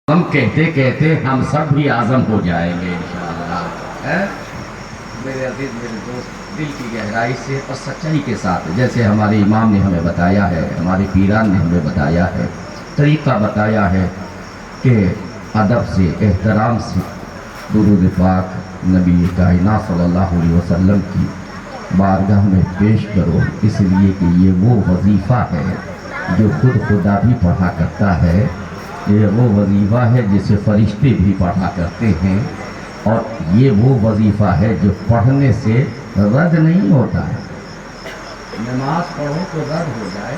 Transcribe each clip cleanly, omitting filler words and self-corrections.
ہم کہتے کہتے ہم سب بھی اعظم ہو جائیں گے انشاءاللہ۔ میرے عزیز، میرے دوست، دل کی گہرائی سے اور سچائی کے ساتھ، جیسے ہمارے امام نے ہمیں بتایا ہے، ہمارے پیران نے ہمیں بتایا ہے، طریقہ بتایا ہے کہ ادب سے، احترام سے درود پاک نبی کائنات صلی اللہ علیہ وسلم کی بارگاہ میں پیش کرو، اس لیے کہ یہ وہ وظیفہ ہے جو خود خدا بھی پڑھا کرتا ہے، یہ وہ وظیفہ ہے جسے فرشتے بھی پڑھا کرتے ہیں، اور یہ وہ وظیفہ ہے جو پڑھنے سے رد نہیں ہوتا ہے۔ نماز پڑھو تو رد ہو جائے،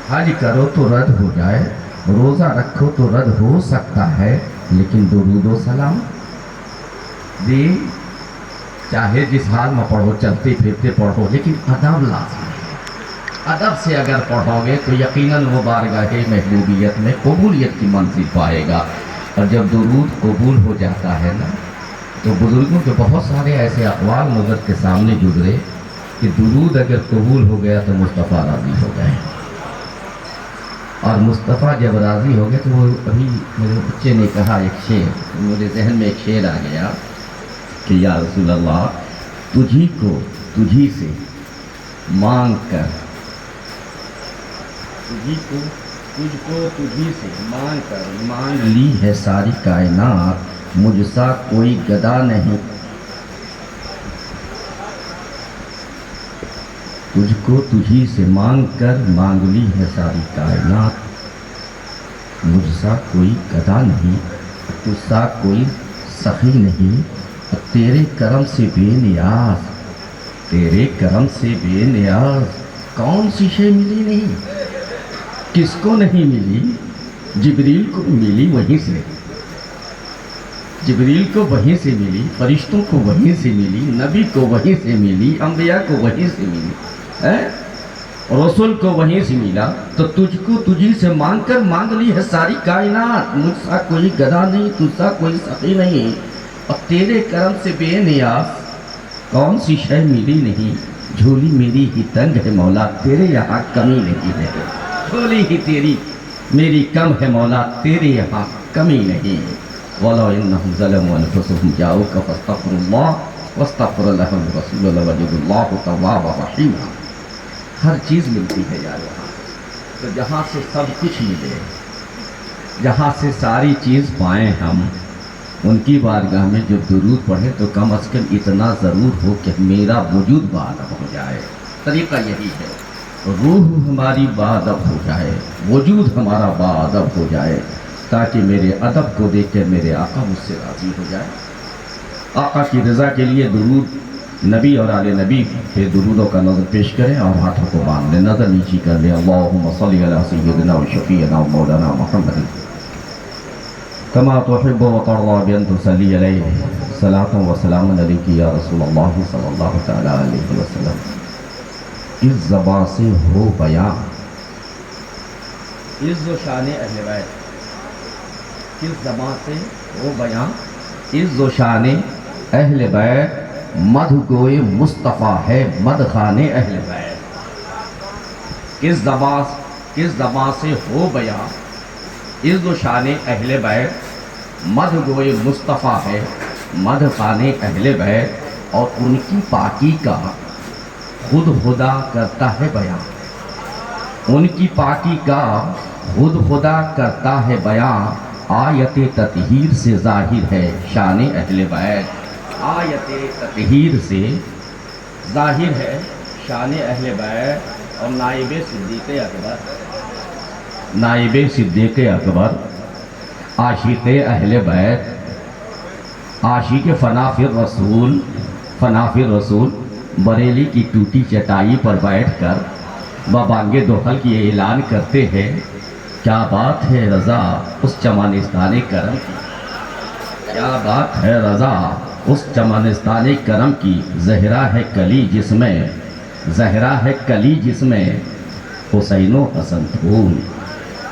حج کرو تو رد ہو جائے، روزہ رکھو تو رد ہو سکتا ہے، لیکن درود و سلام دی چاہے جس حال میں پڑھو، چلتے پھرتے پڑھو، لیکن ادب لازم ہے۔ ادب سے اگر پڑھو گے تو یقیناً وہ بارگاہ محبوبیت میں قبولیت کی منزل پائے گا۔ اور جب درود قبول ہو جاتا ہے نا، تو بزرگوں کے بہت سارے ایسے اقوال نظر کے سامنے گزرے کہ درود اگر قبول ہو گیا تو مصطفیٰ راضی ہو گئے، اور مصطفیٰ جب راضی ہو گئے تو وہ ابھی میرے بچے نے کہا ایک شعر، میرے ذہن میں ایک شعر آ گیا کہ یا رسول اللہ، تجھی سے مانگ کر، تجھی سے مانگ کر مانگ لی ہے ساری کائنات، مجھ سا کوئی گدا نہیں، تجھ کو تجھی سے مانگ کر مانگ لی ہے ساری کائنات، مجھ سا کوئی گدا نہیں، تجھ سا کوئی سخی نہیں، تیرے کرم سے بے نیاز، تیرے کرم سے بے نیاز، کون سی شے ملی نہیں، کس کو نہیں ملی، جبریل کو ملی وہیں سے، جبریل کو وہیں سے ملی، فرشتوں کو وہیں سے ملی، نبی کو وہیں سے ملی، انبیاء کو وہیں سے ملی، رسول کو وہیں سے ملا، تو تجھ کو تجھی سے مانگ کر مانگ لی ہے ساری کائنات، مجھ سا کوئی گدا نہیں، تجھ سا کوئی سخی نہیں، اور تیرے کرم سے بے نیاز، کون سی شے ملی نہیں، جھولی میری ہی تنگ ہے مولا، تیرے یہاں کمی نہیں ہے، جھولی ہی تیری میری کم ہے مولا، تیرے یہاں کمی نہیں۔ وَلَوْ إِنَّهُمْ ظَلَمُوا أَنفُسَهُمْ جَاءُوكَ فَاسْتَغْفِرُوا اللَّهَ وَاسْتَغْفَرَ لَهُمُ الرَّسُولُ لَوَجَدُوا اللَّهَ تَوَّابًا رَحِيمًا۔ ہر چیز ملتی ہے یار یہاں، تو جہاں سے سب کچھ ملے، جہاں سے ساری چیز پائیں ہم، ان کی بارگاہ میں جو درود پڑھے تو کم از کم اتنا ضرور ہو کہ میرا وجود باادب ہو جائے۔ طریقہ یہی ہے، روح ہماری باادب ہو جائے، وجود ہمارا باادب ہو جائے، تاکہ میرے ادب کو دیکھ کے میرے آقا مجھ سے راضی ہو جائے۔ آقا کی رضا کے لیے درود نبی اور آل نبی پہ درودوں کا نظر پیش کریں اور ہاتھوں کو باندھ لیں، نظر نیچی کر لیں۔ اللہم صلی علی سیدنا و شفیعنا و مولانا محمد کما تحب و ترضى بأن تصلی علیہ، صلاۃ و سلام علیک یا رسول اللہ صلی اللہ تعالی علیہ وسلم۔ اس زبان سے ہو بیان عز و شان اہل بیت، کس زبان سے ہو بیان عز و شان اہل بیت، مدح گوئے مصطفیٰ ہے مدخان اہل بیت۔ کس زبان سے ہو بیان عز و شان اہل بیت، مدح گوئے مصطفیٰ ہے مدخان اہل بیت، اور ان کی پاکی کا خود خدا کرتا ہے بیان، ان کی پاکی کا خود خدا کرتا ہے بیان، آیت تطہیر سے ظاہر ہے شان اہل بیت، آیت تطہیر سے ظاہر ہے شان اہل بیت۔ اور نائب صدیق اکبر، نائب صدیق اکبر، عاشق اہل بیت، عاشق فنا فی الرسول، فنا فی الرسول، بریلی کی ٹوٹی چٹائی پر بیٹھ کر ببانگ دوحل کی اعلان کرتے ہیں، کیا بات ہے رضا اس چمنستان کرم کی، کیا بات ہے رضا اس چمنستان کرم کی، زہرا ہے کلی جس میں، زہرا ہے کلی جس میں حسین و حسن پھول،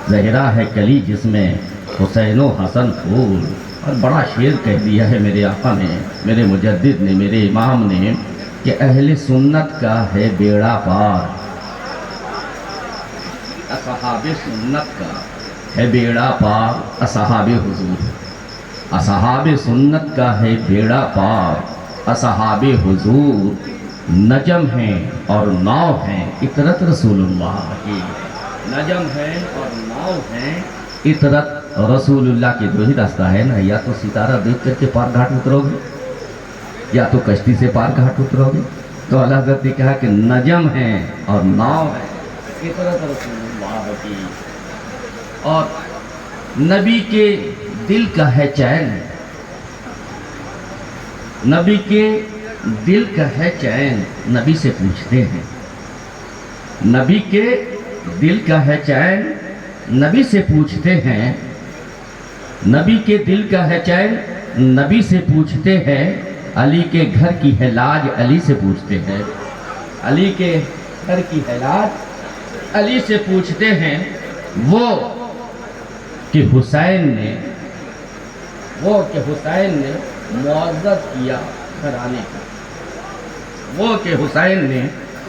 زہرا ہے کلی جس میں حسین و حسن پھول۔ اور بڑا شعر کہہ دیا ہے میرے آقا نے، میرے مجدد نے، میرے امام نے، کہ اہل سنت کا ہے بیڑا پار، اصحاب سنت کا ہے بیڑا پار اصحاب حضور، اصحاب سنت کا ہے بیڑا پار اصحاب حضور، نجم ہیں اور ناؤ ہیں اطرت رسول اللہ کی، نجم ہیں اور ناؤ ہیں اطرت رسول اللہ کی۔ دو ہی راستہ ہے نا، یا تو ستارہ دیکھ کر کے پار گھاٹ اترو گے یا تو کشتی سے پار گھاٹ اترو گے۔ تو اللہ حضرت نے کہا کہ نجم ہیں اور ناؤ ہے اطرت رسول اللہ کی، اور نبی کے دل کا ہے چین، نبی کے دل کا ہے چین، نبی سے پوچھتے ہیں، نبی کے دل کا ہے چین، نبی سے پوچھتے ہیں، نبی کے دل کا ہے چین، نبی سے پوچھتے ہیں، علی کے گھر کی ہے لاج، علی سے پوچھتے ہیں، علی کے گھر کی ہے لاج، علی سے پوچھتے ہیں، وہ کہ حسین نے معزز کیا گھرانے کو، وہ کہ حسین نے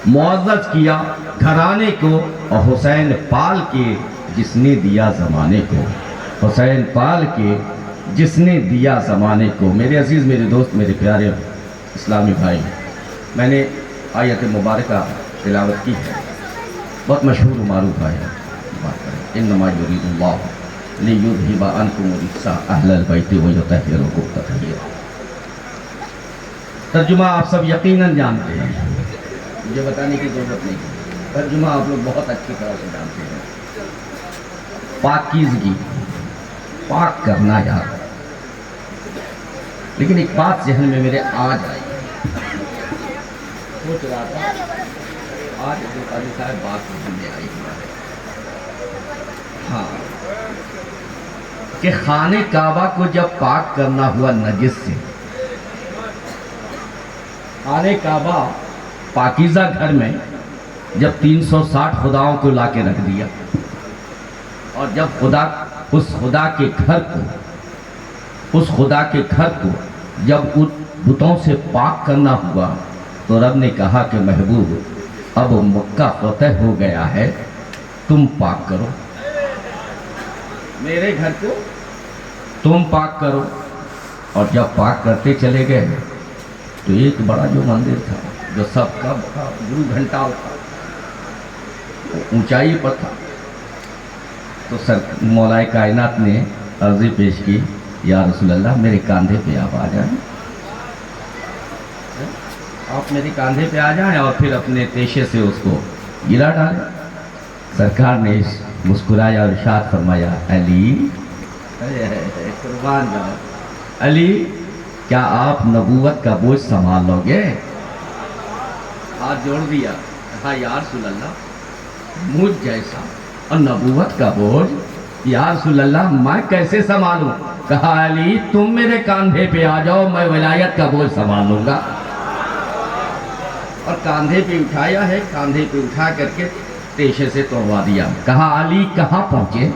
معزز کیا گھرانے کو، اور حسین پال کے جس نے دیا زمانے کو، حسین پال کے جس نے دیا زمانے کو۔ میرے عزیز، میرے دوست، میرے پیارے اسلامی بھائی، میں نے آیت مبارکہ تلاوت کی ہے، بہت مشہور و معروف ہے، انما یرید اللہ لیذھب عنکم الرجس اہل البیت ویطہرکم تطہیرا۔ ترجمہ آپ سب یقیناً جانتے ہیں، مجھے بتانے کی ضرورت نہیں، ترجمہ آپ لوگ بہت اچھی طرح سے جانتے ہیں۔ پاکیزگی، پاک کرنا یاد، لیکن ایک بات ذہن میں میرے آج آئی، سوچ رہا تھا آج جو قاضی صاحب بات ذہن میں آئی ہے، ہاں، کہ خانہ کعبہ کو جب پاک کرنا ہوا نجس سے، خانہ کعبہ پاکیزہ گھر میں جب 360 خداؤں کو لا کے رکھ دیا، اور جب اس خدا کے گھر کو جب ان بتوں سے پاک کرنا ہوا، تو رب نے کہا کہ محبوب اب مکہ فتح ہو گیا ہے، تم پاک کرو، میرے گھر کو تم پاک کرو۔ اور جب پاک کرتے چلے گئے تو ایک بڑا جو مندر تھا، جو سب کا بڑا گرو گھنٹال تھا، اونچائی پر تھا، تو مولا کائنات نے عرضی پیش کی، یا رسول اللہ میرے کاندھے پہ آپ آ جائیں، آپ میرے کاندھے پہ آ جائیں اور پھر اپنے تیشے سے اس کو گرا ڈالیں۔ سرکار نے مسکرایا اور ارشاد فرمایا، علی، قربان جاؤ علی، کیا آپ نبوت کا بوجھ سنبھال لو گے؟ ہاتھ جوڑ دیا، کہا یا رسول اللہ مجھ جیسا اور نبوت کا بوجھ، یا رسول اللہ میں کیسے سنبھالوں؟ کہا علی تم میرے کاندھے پہ آ جاؤ، میں ولایت کا بوجھ سنبھال لوں گا۔ اور کاندھے پہ اٹھایا ہے، کاندھے پہ اٹھا کر کے تیشے سے توڑوا دیا۔ کہا علی کہاں پہنچے؟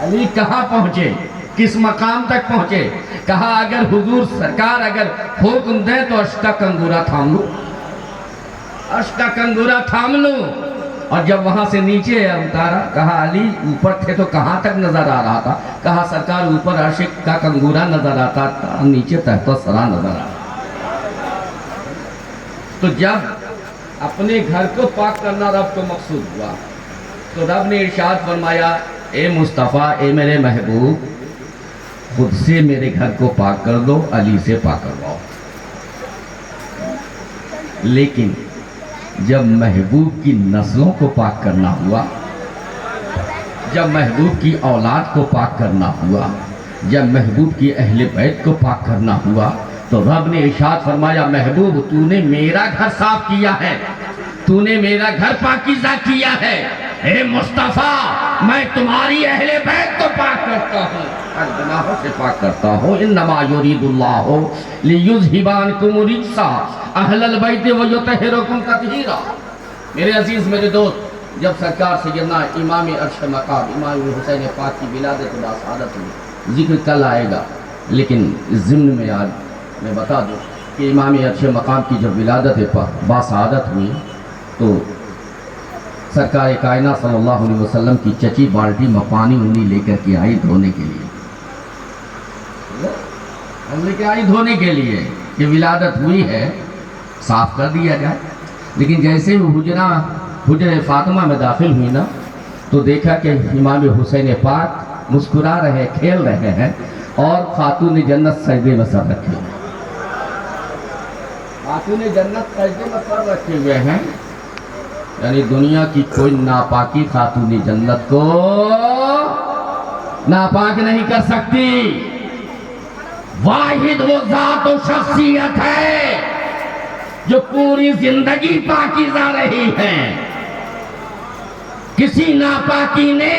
علی کہاں پہنچے؟ کس مقام تک پہنچے؟ کہا اگر حضور سرکار اگر حکم دیں تو عرش کا کنگورا تھام لوں، عرش کا کنگورا تھام لوں۔ اور جب وہاں سے نیچے اتارا، کہا علی اوپر تھے تو کہاں تک نظر آ رہا تھا؟ کہا سرکار اوپر عرش کا کنگورا نظر آتا تھا، نیچے تحت الثری نظر آ رہا۔ تو جب اپنے گھر کو پاک کرنا رب کو مقصود ہوا، تو رب نے ارشاد فرمایا، اے مصطفیٰ، اے میرے محبوب، خود سے میرے گھر کو پاک کر دو، علی سے پاک کرواؤ۔ لیکن جب محبوب کی نسلوں کو پاک کرنا ہوا، جب محبوب کی اولاد کو پاک کرنا ہوا، جب محبوب کی اہل بیت کو پاک کرنا ہوا، تو رب نے ارشاد فرمایا، محبوب تو نے میرا گھر صاف کیا ہے، تو نے میرا گھر پاکیزہ کیا ہے، اے مصطفیٰ میں تمہاری اہل بیت کو پاک کرتا ہوں، ہر گناہوں سے پاک کرتا ہوں۔ انما یرید اللہ لیذھب عنکم الرجس اہل البیت ویطہرکم تطہیرا۔ میرے عزیز، میرے دوست، جب سرکار سیدنا امام عرش مقام امام حسین پاک کی ولادت باسعادت ہوئی، ذکر کل آئے گا، لیکن اس ضمن میں آج میں بتا دوں کہ امام عرش مقام کی جب ولادت باسعادت ہوئی، تو سرکار کائنات صلی اللہ علیہ وسلم کی چچی بالٹی میں پانی انہیں لے کر کے آئی دھونے کے لیے، لے کے آئی دھونے کے لیے کہ ولادت ہوئی ہے صاف کر دیا جائے۔ لیکن جیسے وہ حجرہ فاطمہ میں داخل ہوئی نا تو دیکھا کہ امام حسین پاک مسکرا رہے، کھیل رہے ہیں، اور خاتون جنت سجدے میں سر رکھے ہوئے، خاتون جنت سجدے میں سر رکھے ہوئے ہیں، یعنی دنیا کی کوئی ناپاکی خاتون جنت کو ناپاک نہیں کر سکتی۔ واحد وہ ذات و شخصیت ہے جو پوری زندگی پاکیزہ رہی ہے، کسی ناپاکی نے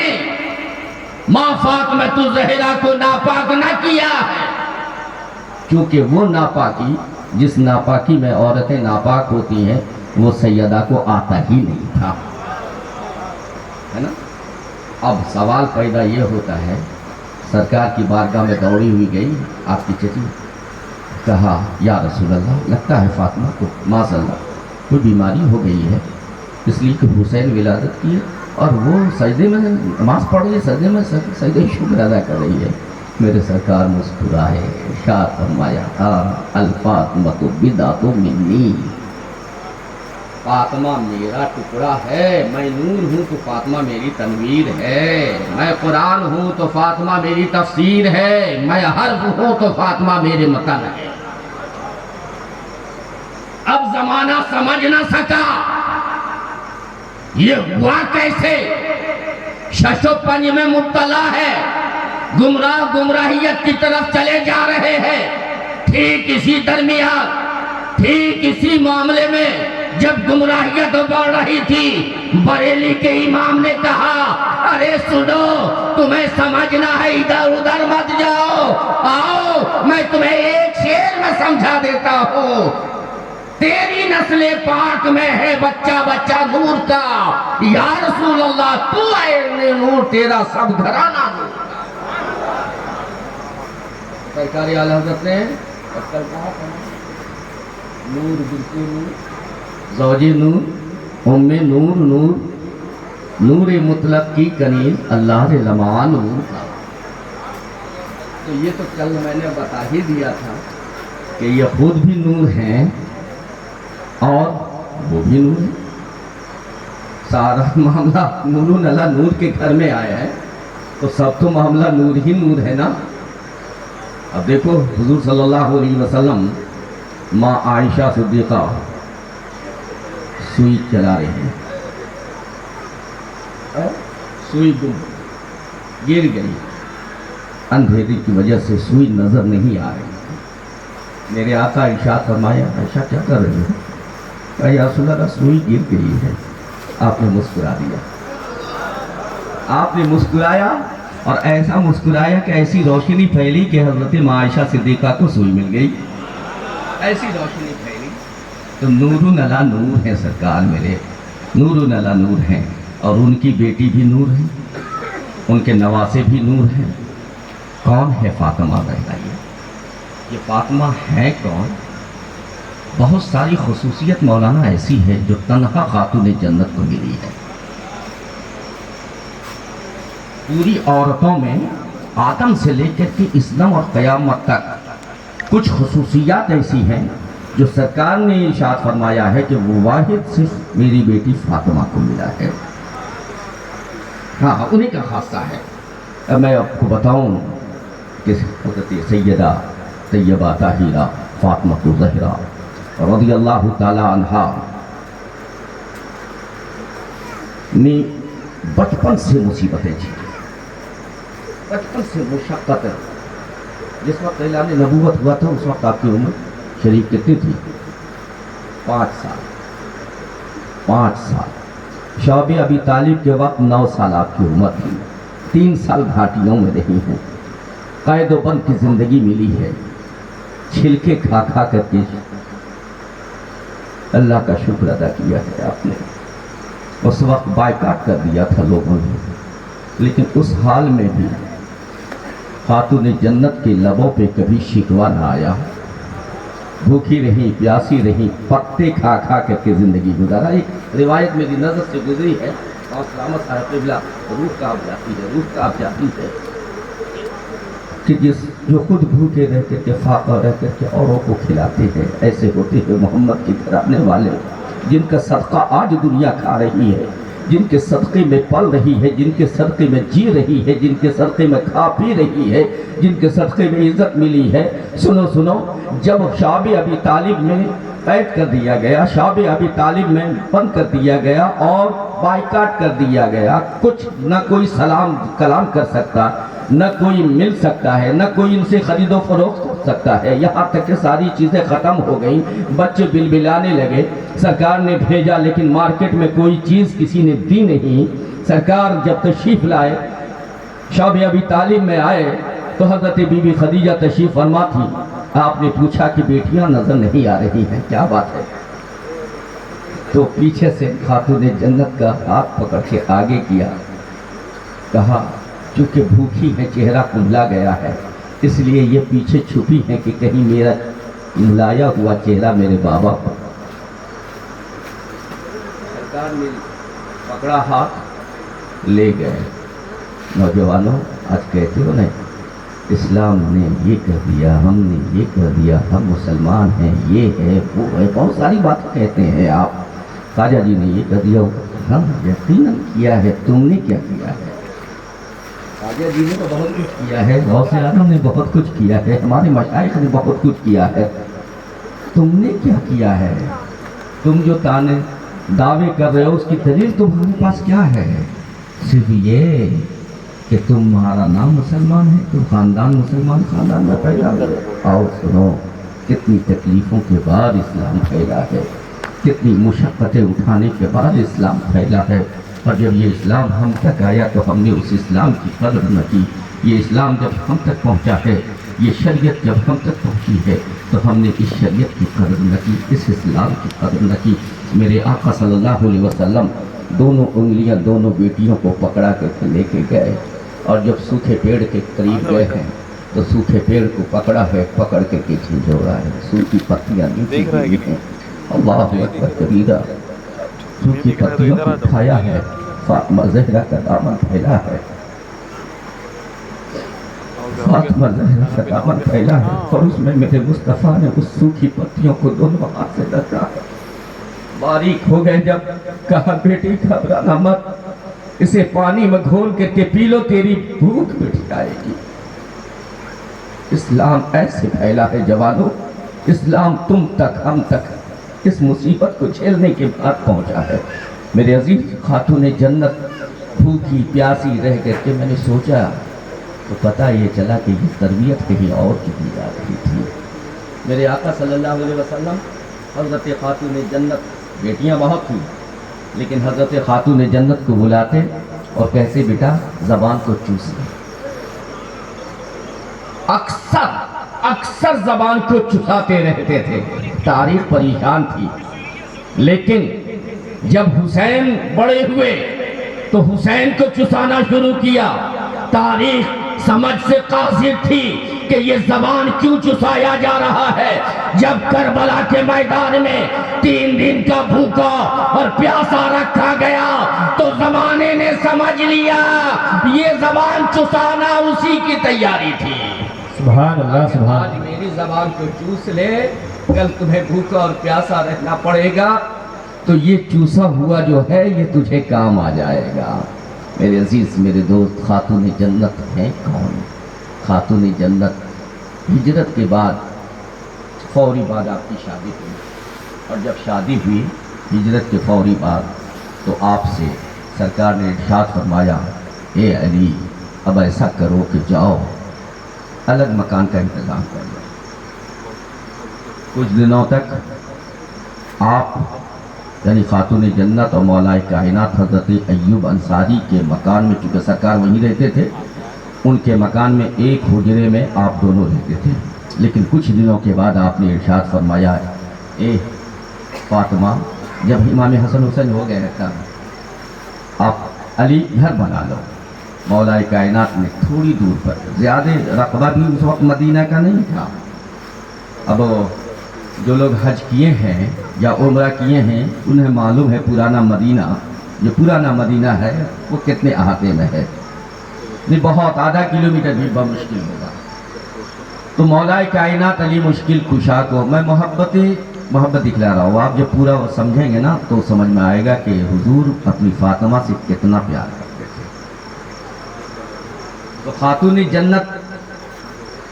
ماں فاطمہ الزہرا کو ناپاک نہ کیا ہے، کیونکہ وہ ناپاکی جس ناپاکی میں عورتیں ناپاک ہوتی ہیں وہ سیدہ کو آتا ہی نہیں تھا، ہے نا۔ اب سوال پیدا یہ ہوتا ہے، سرکار کی بارگاہ میں دوڑی ہوئی گئی آپ کی چچی، کہا یا رسول اللہ لگتا ہے فاطمہ کو ماذ اللہ کوئی بیماری ہو گئی ہے، اس لیے کہ حسین ولادت کی ہے اور وہ سجدے میں نماز پڑھ رہی ہے، سجدے میں سجدے شکر ادا کر رہی ہے۔ میرے سرکار مسکرائے، ارشاد فرمایا الفاطمۃ بضعۃ منی، فاطمہ میرا ٹکڑا ہے، میں نور ہوں تو فاطمہ میری تنویر ہے، میں قرآن ہوں تو فاطمہ میری تفسیر ہے، میں حرف ہوں تو فاطمہ میرے متن ہے۔ اب زمانہ سمجھ نہ سکا یہ ہوا کیسے، شش و پنج میں مبتلا ہے، گمراہیت کی طرف چلے جا رہے ہیں۔ ٹھیک اسی درمیان، ٹھیک اسی معاملے میں جب گمراہیت بڑھ رہی تھی، بریلی کے امام نے کہا ارے سنو، تمہیں سمجھنا ہے، ادھر ادھر مت جاؤ، آؤ میں تمہیں ایک شعر میں سمجھا دیتا ہوں۔ تیری نسل پاک میں ہے بچہ بچہ نور کا، یا رسول اللہ تو اے نور، تیرا سب گھرانہ نور۔ سرکار اعلیٰ حضرت نے کہا نور بالکل نور، زوج نور، ام نور، نور نور مطلق کی کنیز اللہ لمعہ نور کا۔ تو یہ تو کل میں نے بتا ہی دیا تھا کہ یہ خود بھی نور ہیں اور وہ بھی نور ہے، سارا معاملہ نور اللہ نور کے گھر میں آیا ہے تو سب تو معاملہ نور ہی نور ہے نا۔ اب دیکھو حضور صلی اللہ علیہ وسلم ماں عائشہ صدیقہ سوئی چلا رہے ہیں، سوئی گر گئی، اندھیری کی وجہ سے سوئی نظر نہیں آ رہی۔ میرے آقا ارشاد فرمایا عائشہ کیا کر رہی ہو؟ کہا یا رسول اللہ سوئی گر گئی ہے۔ آپ نے مسکرا دیا، آپ نے مسکرایا اور ایسا مسکرایا کہ ایسی روشنی پھیلی کہ حضرت ماں عائشہ صدیقہ کو سوئی مل گئی، ایسی روشنی پھیلی۔ تو نور علی نور ہیں سرکار میرے، نور علی نور ہیں، اور ان کی بیٹی بھی نور ہے، ان کے نواسے بھی نور ہیں۔ کون ہے فاطمہ بتائیے، یہ فاطمہ ہے کون؟ بہت ساری خصوصیت مولانا ایسی ہے جو تنہا خاتون جنت کو ملی ہے۔ پوری عورتوں میں آدم سے لے کر کے اسلام اور قیامت تک کچھ خصوصیات ایسی ہیں جو سرکار نے ارشاد فرمایا ہے کہ وہ واحد صرف میری بیٹی فاطمہ کو ملا ہے۔ ہاں انہیں کا خاصہ ہے۔ اب میں آپ کو بتاؤں کہ حضرت سیدہ طیبہ طاہرہ فاطمہ الزہرا رضی اللہ تعالی عنہا نے بچپن سے مصیبتیں جھیلی، بچپن سے مشقت۔ جس وقت اعلان نبوت ہوا تھا اس وقت آپ کی عمر شریف کتنی تھی؟ 5 سال۔ 5 سال۔ شعب ابی طالب کے وقت 9 سال آپ کی عمر تھی۔ 3 سال گھاٹیوں میں رہی ہوں، قید و بند کی زندگی ملی ہے، چھلکے کھا کھا کر کے اللہ کا شکر ادا کیا ہے آپ نے۔ اس وقت بائیکاٹ کر دیا تھا لوگوں نے، لیکن اس حال میں بھی خاتون جنت کے لبوں پہ کبھی شکوہ نہ آیا، بھوکی رہی پیاسی رہی پتے کھا کھا کر کے زندگی گزارا. ایک روایت میری نظر سے گزری ہے اور سلامت صاحب قبلہ روح کانپ جاتی ہے، روح کانپ جاتی ہے کہ جو خود بھوکے رہ کر کے فاقہ رہ کر کے اوروں کو کھلاتے ہیں، ایسے ہوتے ہیں محمد کے گھرانے والے جن کا صدقہ آج دنیا کھا رہی ہے، جن کے صدقے میں پل رہی ہے، جن کے صدقے میں جی رہی ہے، جن کے صدقے میں کھا پی رہی ہے، جن کے صدقے میں عزت ملی ہے. سنو سنو، جب شعب ابی طالب میں قید کر دیا گیا، شعب ابی طالب میں بند کر دیا گیا اور بائیکاٹ کر دیا گیا، کچھ نہ کوئی سلام کلام کر سکتا، نہ کوئی مل سکتا ہے، نہ کوئی ان سے خرید و فروخت کر سکتا ہے، یہاں تک کہ ساری چیزیں ختم ہو گئیں، بچے بلبلانے لگے. سرکار نے بھیجا لیکن مارکیٹ میں کوئی چیز کسی نے دی نہیں. سرکار جب تشریف لائے، شعب ابی طالب میں آئے تو حضرت بی بی خدیجہ تشریف فرما تھی. آپ نے پوچھا کہ بیٹیاں نظر نہیں آ رہی ہیں، کیا بات ہے؟ تو پیچھے سے خاتون جنت کا ہاتھ پکڑ کے آگے کیا، کہا چونکہ بھوکی ہے، چہرہ کھلا گیا ہے، اس لیے یہ پیچھے چھپی ہے کہ کہیں میرا ملایا ہوا چہرہ میرے بابا پر. سرکار نے پکڑا ہاتھ لے گئے. نوجوانوں، آج کہتے ہو نا اسلام نے یہ کر دیا، ہم نے یہ کر دیا، ہم مسلمان ہیں، یہ ہے وہ ہے، بہت ساری باتیں کہتے ہیں آپ. خواجہ جی نے یہ کر دیا، ہم یقیناً کیا ہے، تم نے کیا کیا ہے؟ خواجہ جی نے تو بہت کچھ کیا ہے، غوث اعظم نے بہت کچھ کیا ہے، ہمارے مشائخ نے بہت کچھ کیا ہے، تم نے کیا کیا ہے؟ تم جو دعوے کر رہے ہو اس کی دلیل تمہارے پاس کیا ہے؟ صرف یہ کہ تمہارا نام مسلمان ہے، تم خاندان مسلمان خاندان میں پیدا ہوئے. آؤ سنو، کتنی تکلیفوں کے بعد اسلام پھیلا ہے، کتنی مشقتیں اٹھانے کے بعد اسلام پھیلا ہے. اور جب یہ اسلام ہم تک آیا تو ہم نے اس اسلام کی قدر نہ کی. یہ اسلام جب ہم تک پہنچا ہے، یہ شریعت جب ہم تک پہنچی ہے تو ہم نے اس شریعت کی قدر نہ کی، اس اسلام کی قدر نہ کی. میرے آقا صلی اللہ علیہ وسلم دونوں انگلیاں دونوں بیٹیوں کو پکڑا کر لے کے گئے، اور جب سوکھے پیڑ کے قریب گئے ہیں تو سوکھے پیڑ کو پکڑا ہے، پکڑ کے جھنجھوڑا ہے، سوکھی پتیاں نیچے گری ہیں. اللہ اکبر کبیرہ، سوکھی پتیوں کو کھایا ہے. فاطمہ زہرا کا دامن پھیلا ہے، فاطمہ زہرا کا دامن پھیلا ہے، اور اس میں میرے مصطفیٰ نے اس سوکھی پتیوں کو دونوں ہاتھ سے ڈھکا ہے. باریک ہو گئے جب، کہا بیٹی گھبرانا مت، اسے پانی میں گھول کر کے پی لو، تیری بھوک مٹ جائے گی. اسلام ایسے پھیلا ہے جوانوں، اسلام تم تک ہم تک اس مصیبت کو جھیلنے کے بعد پہنچا ہے. میرے عزیز، خاتون جنت بھوکی پیاسی رہ کر کے میں نے سوچا تو پتہ یہ چلا کہ یہ تربیت کہیں اور کی دی جا رہی تھی. میرے آقا صلی اللہ علیہ وسلم، حضرت خاتون جنت، بیٹیاں بہت تھیں لیکن حضرت خاتون جنت کو بلاتے اور کیسے بیٹا زبان کو چوس لے. اکثر زبان کو چساتے رہتے تھے. تاریخ پریشان تھی، لیکن جب حسین بڑے ہوئے تو حسین کو چسانا شروع کیا. تاریخ سمجھ سے قاصر تھی کہ یہ زبان کیوں چسایا جا رہا ہے. جب کربلا کے میدان میں 3 دن کا بھوکا اور پیاسا رکھا گیا تو زمانے نے سمجھ لیا یہ زبان چسانا اسی کی تیاری تھی. سبحان اللہ، سبحان آج میری زبان کو چوس لے، کل تمہیں بھوکا اور پیاسا رہنا پڑے گا تو یہ چوسا ہوا جو ہے یہ تجھے کام آ جائے گا. میرے عزیز، میرے دوست، خاتون جنت ہیں کون؟ خاتون جنت ہجرت کے بعد فوری بعد آپ کی شادی ہوئی، اور جب شادی ہوئی ہجرت کے فوری بعد تو آپ سے سرکار نے ارشاد فرمایا، اے علی اب ایسا کرو کہ جاؤ الگ مکان کا انتظام کر لو. کچھ دنوں تک آپ یعنی خاتون جنت اور مولا کائنات حضرت ایوب انصاری کے مکان میں، چونکہ سرکار وہیں رہتے تھے، ان کے مکان میں ایک حجرے میں آپ دونوں رہتے تھے. لیکن کچھ دنوں کے بعد آپ نے ارشاد فرمایا، اے فاطمہ، جب امام حسن حسین ہو گئے تھا آپ علی گھر بنا لو. مولا کائنات نے تھوڑی دور پر، زیادہ رقبہ بھی اس وقت مدینہ کا نہیں تھا، اب جو لوگ حج کیے ہیں یا عمرہ کیے ہیں انہیں معلوم ہے پرانا مدینہ، جو پرانا مدینہ ہے وہ کتنے احاطے میں ہے، نہیں بہت آدھا کلومیٹر بھی بمشکل ہوگا۔ تو مولا کائنات علی مشکل کشا کو میں محبت دکھلا رہا ہوں، آپ جب پورا سمجھیں گے نا تو سمجھ میں آئے گا کہ حضور اپنی فاطمہ سے کتنا پیار کرتے تھے۔ تو خاتون جنت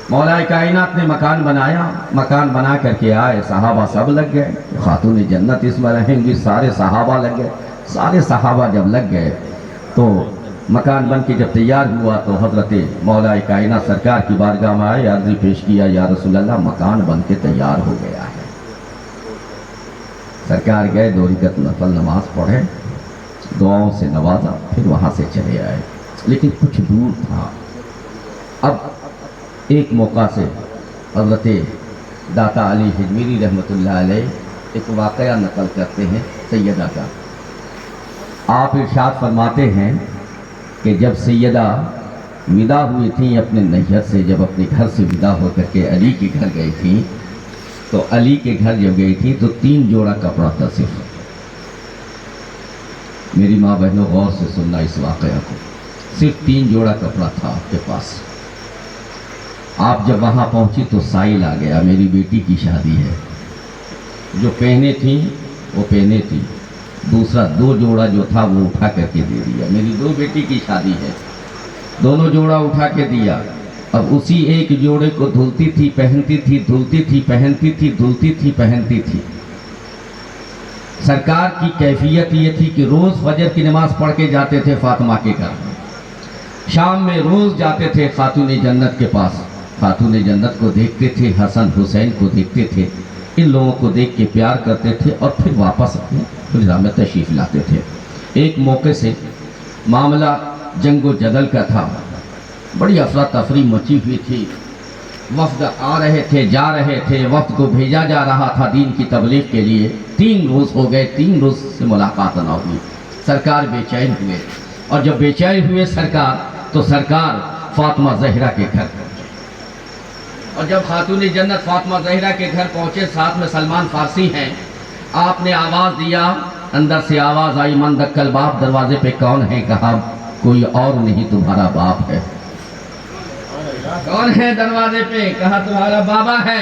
مولا کائنات نے مکان بنایا، مکان بنا کر کے آئے، صحابہ سب لگ گئے، خاتون جنت اس میں رہیں گی، سارے صحابہ لگ گئے۔ سارے صحابہ جب لگ گئے تو مکان بن کے جب تیار ہوا تو حضرت مولا کائنات سرکار کی بارگاہ میں آئے، عرضی پیش کیا، یا رسول اللہ مکان بن کے تیار ہو گیا ہے۔ سرکار گئے، 2 رکعت نفل نماز پڑھے، دعاؤں سے نوازا، پھر وہاں سے چلے آئے، لیکن کچھ دور تھا۔ اب ایک موقع سے حضرت داتا علی حجویری رحمۃ اللہ علیہ ایک واقعہ نقل کرتے ہیں سیدہ کا۔ آپ ارشاد فرماتے ہیں کہ جب سیدہ ودا ہوئی تھیں اپنے نیہر سے، جب اپنے گھر سے ودا ہو کر کے علی کے گھر گئی تھیں، تو علی کے گھر جب گئی تھی تو 3 جوڑا کپڑا تھا صرف۔ میری ماں بہنوں غور سے سننا اس واقعہ کو، صرف 3 جوڑا کپڑا تھا آپ کے پاس۔ آپ جب وہاں پہنچی تو سائل آ گیا، میری بیٹی کی شادی ہے، جو پہنے تھیں وہ پہنے تھی، دوسرا 2 جوڑا جو تھا وہ اٹھا کر کے دے دیا، میری 2 بیٹی کی شادی ہے، دونوں جوڑا اٹھا کے دیا۔ اب اسی ایک جوڑے کو دھلتی تھی پہنتی تھی، دھلتی تھی پہنتی تھی، دھلتی تھی پہنتی تھی۔ سرکار کی کیفیت یہ تھی کہ روز فجر کی نماز پڑھ کے جاتے تھے فاطمہ کے گھر، شام میں روز جاتے تھے خاتون جنت کے پاس، خاتون جنت کو دیکھتے تھے، حسن حسین کو دیکھتے تھے، ان لوگوں کو دیکھ کے پیار کرتے تھے اور پھر واپس اپنے حجرہ میں تشریف لاتے تھے۔ ایک موقع سے معاملہ جنگ و جدل کا تھا، بڑی افراتفری مچی ہوئی تھی، وفد آ رہے تھے جا رہے تھے، وفد کو بھیجا جا رہا تھا دین کی تبلیغ کے لیے، 3 روز ہو گئے، 3 روز سے ملاقات نہ ہوئی، سرکار بے چین ہوئے، اور جب بے چین ہوئے سرکار تو سرکار فاطمہ زہرا کے گھر پہنچے، اور جب خاتون جنت فاطمہ زہرا کے گھر پہنچے، ساتھ میں سلمان فارسی ہیں، آپ نے آواز دیا، اندر سے آواز آئی، من دکل باپ، دروازے پہ کون ہے؟ کہا کوئی اور نہیں تمہارا باپ ہے۔ کون ہے دروازے پہ؟ کہا تمہارا بابا ہے۔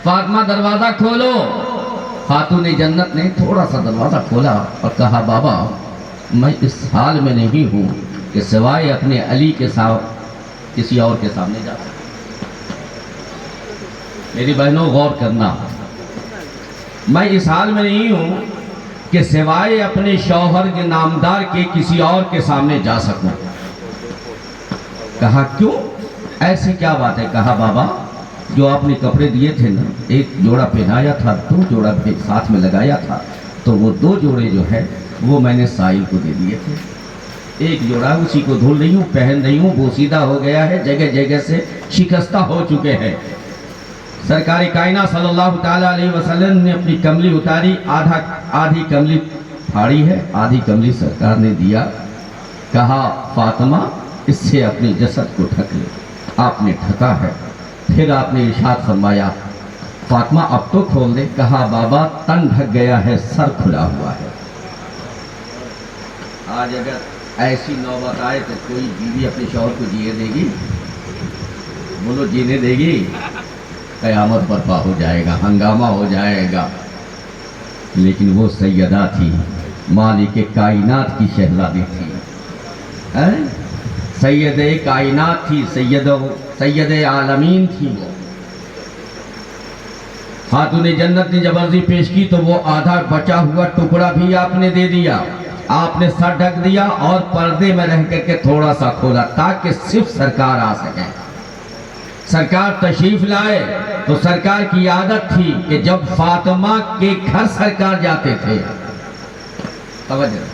فاطمہ دروازہ کھولو۔ خاتون جنت نے تھوڑا سا دروازہ کھولا اور کہا بابا میں اس حال میں نہیں ہوں کہ سوائے اپنے علی کے ساتھ کسی اور کے سامنے جا سکوں۔ میری بہنوں غور کرنا، میں اس حال میں نہیں ہوں کہ سوائے اپنے شوہر کے نامدار کے کسی اور کے سامنے جا سکوں۔ کہا کیوں؟ ایسی کیا بات ہے؟ کہا بابا جو آپ نے کپڑے دیے تھے نا، 1 جوڑا پہنایا تھا، 2 جوڑا ساتھ میں لگایا تھا، تو وہ 2 جوڑے جو ہے وہ میں نے سائل کو دے دیے تھے، 1 جوڑا اسی کو دھل رہی ہوں، پہن رہی ہوں، بوسیدہ ہو گیا ہے، جگہ جگہ سے شکستہ ہو چکے ہیں۔ سرکار کائنات صلی اللہ تعالیٰ علیہ وسلم نے اپنی کملی اتاری، آدھی کملی پھاڑی ہے، آدھی کملی سرکار نے دیا، کہا فاطمہ اس سے اپنی جسد کو ڈھک لے۔ آپ نے ڈھکا ہے، پھر آپ نے ارشاد فرمایا فاطمہ اب تو کھول دے۔ کہا بابا تن ڈھک گیا ہے، سر کھلا ہوا ہے۔ آج اگر ایسی نوبت آئے تو کوئی بیوی اپنے شوہر کو جینے دے گی؟ بولو جینے دے گی؟ قیامت برپا ہو جائے گا، ہنگامہ ہو جائے گا۔ لیکن وہ سیدہ تھی، مالک کائنات کی شہزادی تھی، سید کائنات تھی، سید عالمین تھی۔ وہ خاتون جنت نے جب عرضی پیش کی تو وہ آدھا بچا ہوا ٹکڑا بھی آپ نے دے دیا، آپ نے سر ڈھک دیا اور پردے میں رہ کر کے تھوڑا سا کھولا تاکہ صرف سرکار آ سکیں۔ سرکار تشریف لائے تو سرکار کی عادت تھی کہ جب فاطمہ کے گھر سرکار جاتے تھے، توجہ،